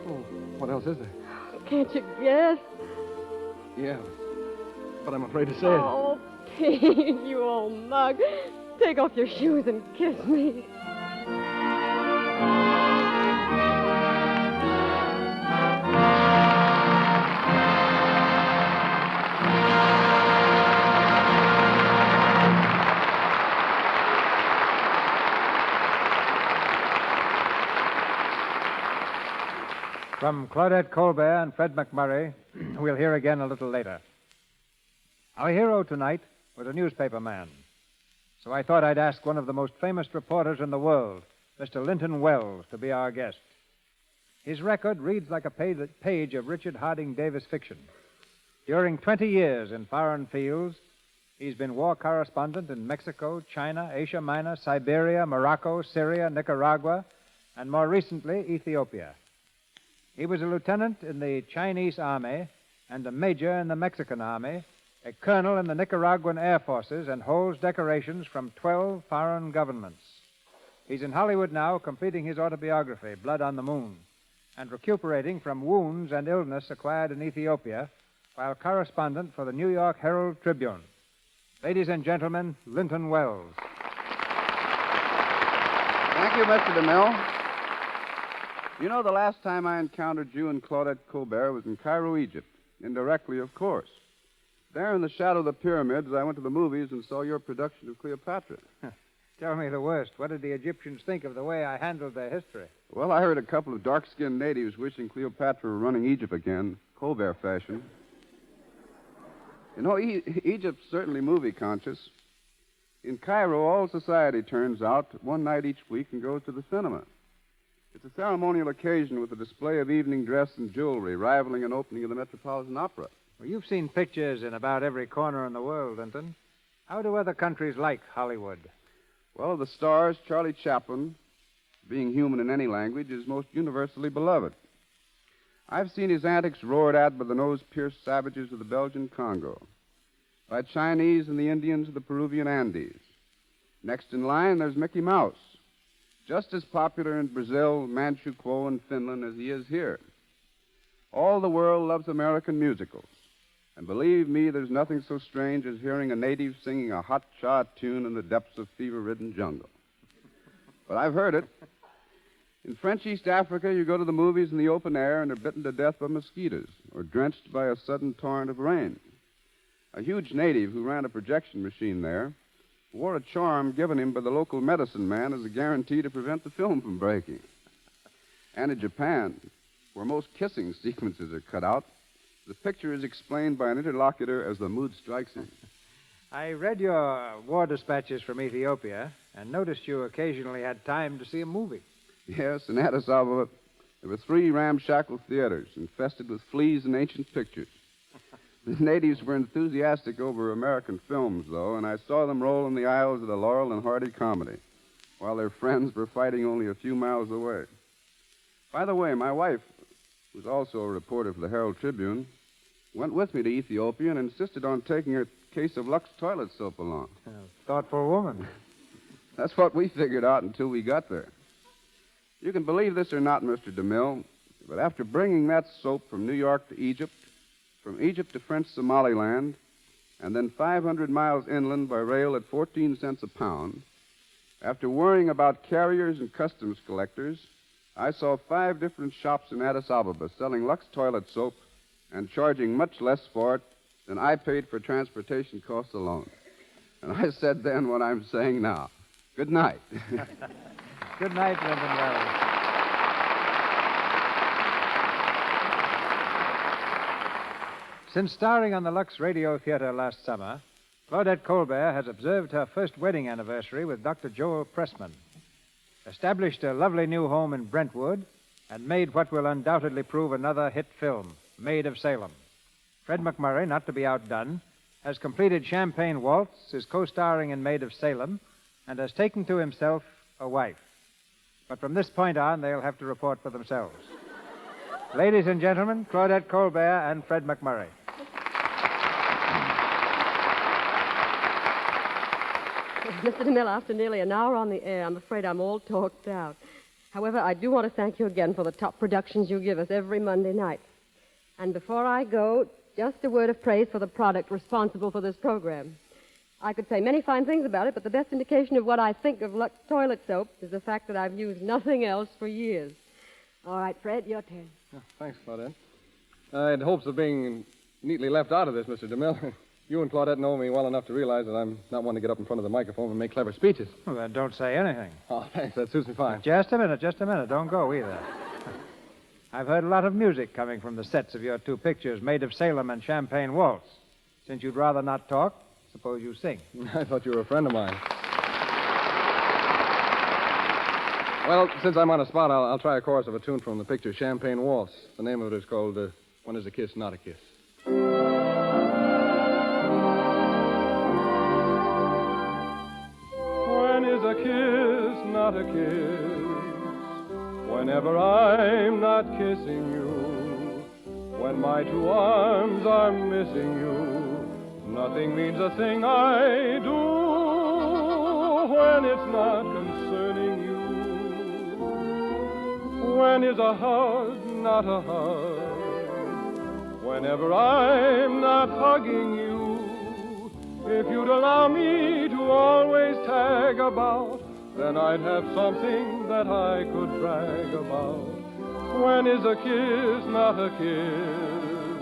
Oh, what else is there? Can't you guess? Yeah, but I'm afraid to say Oh, Pete, you old mug. Take off your shoes and kiss me. From Claudette Colbert and Fred McMurray, we'll hear again a little later. Our hero tonight was a newspaper man. So I thought I'd ask one of the most famous reporters in the world, Mr. Linton Wells, to be our guest. His record reads like a page of Richard Harding Davis fiction. During 20 years in foreign fields, he's been war correspondent in Mexico, China, Asia Minor, Siberia, Morocco, Syria, Nicaragua, and more recently, Ethiopia. He was a lieutenant in the Chinese Army and a major in the Mexican Army, a colonel in the Nicaraguan Air Forces, and holds decorations from 12 foreign governments. He's in Hollywood now, completing his autobiography, Blood on the Moon, and recuperating from wounds and illness acquired in Ethiopia while correspondent for the New York Herald Tribune. Ladies and gentlemen, Linton Wells. Thank you, Mr. DeMille. You know, the last time I encountered you and Claudette Colbert was in Cairo, Egypt. Indirectly, of course. There in the shadow of the pyramids, I went to the movies and saw your production of Cleopatra. Tell me the worst. What did the Egyptians think of the way I handled their history? Well, I heard a couple of dark-skinned natives wishing Cleopatra were running Egypt again, Colbert fashion. You know, Egypt's certainly movie-conscious. In Cairo, all society turns out one night each week and goes to the cinema. It's a ceremonial occasion with a display of evening dress and jewelry, rivaling an opening of the Metropolitan Opera. Well, you've seen pictures in about every corner in the world, Linton. How do other countries like Hollywood? Well, the stars, Charlie Chaplin, being human in any language, is most universally beloved. I've seen his antics roared at by the nose-pierced savages of the Belgian Congo, by Chinese and the Indians of the Peruvian Andes. Next in line, there's Mickey Mouse, just as popular in Brazil, Manchukuo, and Finland as he is here. All the world loves American musicals. And believe me, there's nothing so strange as hearing a native singing a hot-cha tune in the depths of fever-ridden jungle. But I've heard it. In French East Africa, you go to the movies in the open air and are bitten to death by mosquitoes or drenched by a sudden torrent of rain. A huge native who ran a projection machine there wore a charm given him by the local medicine man as a guarantee to prevent the film from breaking. And in Japan, where most kissing sequences are cut out, the picture is explained by an interlocutor as the mood strikes him. I read your war dispatches from Ethiopia and noticed you occasionally had time to see a movie. Yes, in Addis Ababa, there were 3 ramshackle theaters infested with fleas and ancient pictures. The natives were enthusiastic over American films, though, and I saw them roll in the aisles of the Laurel and Hardy comedy, while their friends were fighting only a few miles away. By the way, my wife, who's also a reporter for the Herald Tribune, went with me to Ethiopia and insisted on taking a case of Lux toilet soap along. Thoughtful woman. That's what we figured out until we got there. You can believe this or not, Mr. DeMille, but after bringing that soap from New York to Egypt, from Egypt to French Somaliland, and then 500 miles inland by rail at 14 cents a pound, after worrying about carriers and customs collectors, I saw 5 different shops in Addis Ababa selling Lux toilet soap and charging much less for it than I paid for transportation costs alone. And I said then what I'm saying now. Good night. Good night, Linton Wells. Since starring on the Lux Radio Theater last summer, Claudette Colbert has observed her first wedding anniversary with Dr. Joel Pressman. established a lovely new home in Brentwood, and made what will undoubtedly prove another hit film, Maid of Salem. Fred McMurray, not to be outdone, has completed Champagne Waltz, is co-starring in Maid of Salem, and has taken to himself a wife. But from this point on, they'll have to report for themselves. Ladies and gentlemen, Claudette Colbert and Fred McMurray. Mr. DeMille, after nearly an hour on the air, I'm afraid I'm all talked out. However, I do want to thank you again for the top productions you give us every Monday night. And before I go, just a word of praise for the product responsible for this program. I could say many fine things about it, but the best indication of what I think of Lux toilet soap is the fact that I've used nothing else for years. All right, Fred, your turn. Oh, thanks, Claudette. I had hopes of being neatly left out of this, Mr. DeMille. You and Claudette know me well enough to realize that I'm not one to get up in front of the microphone and make clever speeches. Well, then don't say anything. Oh, thanks. That suits me fine. Just a minute. Don't go either. I've heard a lot of music coming from the sets of your two pictures, Maid of Salem and Champagne Waltz. Since you'd rather not talk, suppose you sing. I thought you were a friend of mine. Well, since I'm on a spot, I'll try a chorus of a tune from the picture Champagne Waltz. The name of it is called When Is a Kiss Not a Kiss? When is a kiss not a kiss? Whenever I'm not kissing you, when my two arms are missing you, nothing means a thing I do when it's not concerning you. When is a hug not a hug? Whenever I'm not hugging you, if you'd allow me to always tag about, then I'd have something that I could brag about. When is a kiss not a kiss?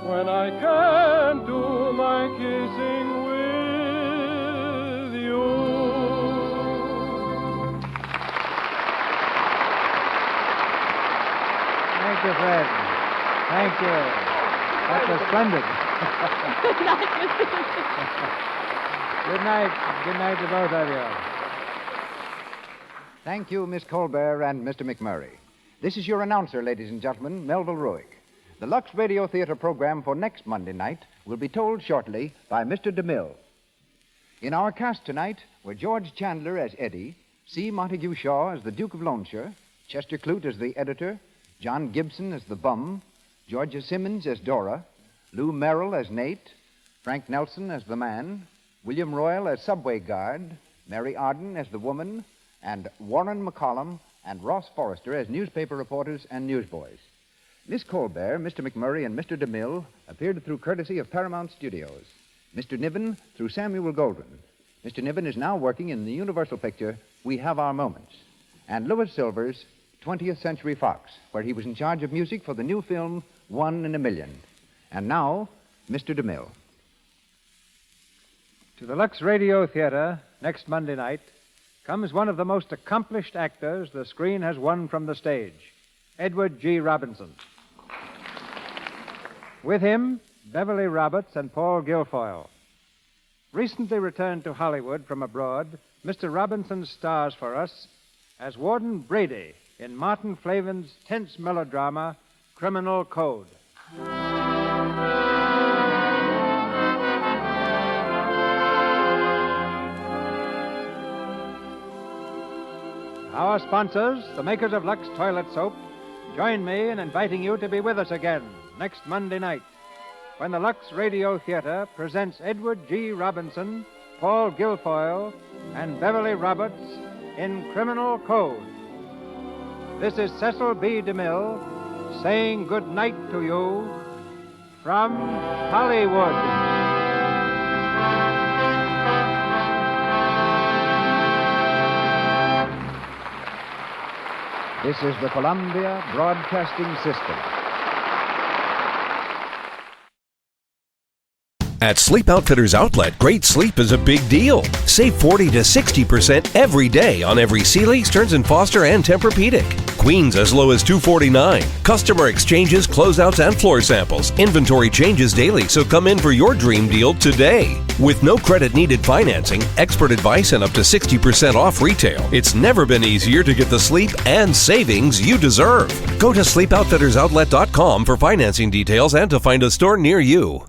When I can't do my kissing with you. Thank you, Fred. Thank you. That was splendid. Good night, Mr. Good night. Good night to both of you. Thank you, Miss Colbert and Mr. McMurray. This is your announcer, ladies and gentlemen, Melville Ruick. The Lux Radio Theater program for next Monday night will be told shortly by Mr. DeMille. In our cast tonight were George Chandler as Eddie, C. Montague Shaw as the Duke of Loamshire, Chester Clute as the editor, John Gibson as the bum, Georgia Simmons as Dora, Lou Merrill as Nate, Frank Nelson as the man, William Royal as subway guard, Mary Arden as the woman, and Warren McCollum and Ross Forrester as newspaper reporters and newsboys. Miss Colbert, Mr. McMurray, and Mr. DeMille appeared through courtesy of Paramount Studios. Mr. Niven through Samuel Goldwyn. Mr. Niven is now working in the Universal picture We Have Our Moments, and Louis Silvers, 20th Century Fox, where he was in charge of music for the new film One in a Million. And now, Mr. DeMille. To the Lux Radio Theater, next Monday night, comes one of the most accomplished actors the screen has won from the stage, Edward G. Robinson. With him, Beverly Roberts and Paul Guilfoyle. Recently returned to Hollywood from abroad, Mr. Robinson stars for us as Warden Brady in Martin Flavin's tense melodrama, Criminal Code. Our sponsors, the makers of Lux Toilet Soap, join me in inviting you to be with us again next Monday night when the Lux Radio Theater presents Edward G. Robinson, Paul Guilfoyle, and Beverly Roberts in Criminal Code. This is Cecil B. DeMille saying good night to you from Hollywood. This is the Columbia Broadcasting System. At Sleep Outfitters Outlet, great sleep is a big deal. Save 40 to 60% every day on every Sealy, Stearns & Foster, and Tempur-Pedic. Queens as low as $249. Customer exchanges, closeouts, and floor samples. Inventory changes daily, so come in for your dream deal today. With no credit needed financing, expert advice, and up to 60% off retail, it's never been easier to get the sleep and savings you deserve. Go to sleepoutfittersoutlet.com for financing details and to find a store near you.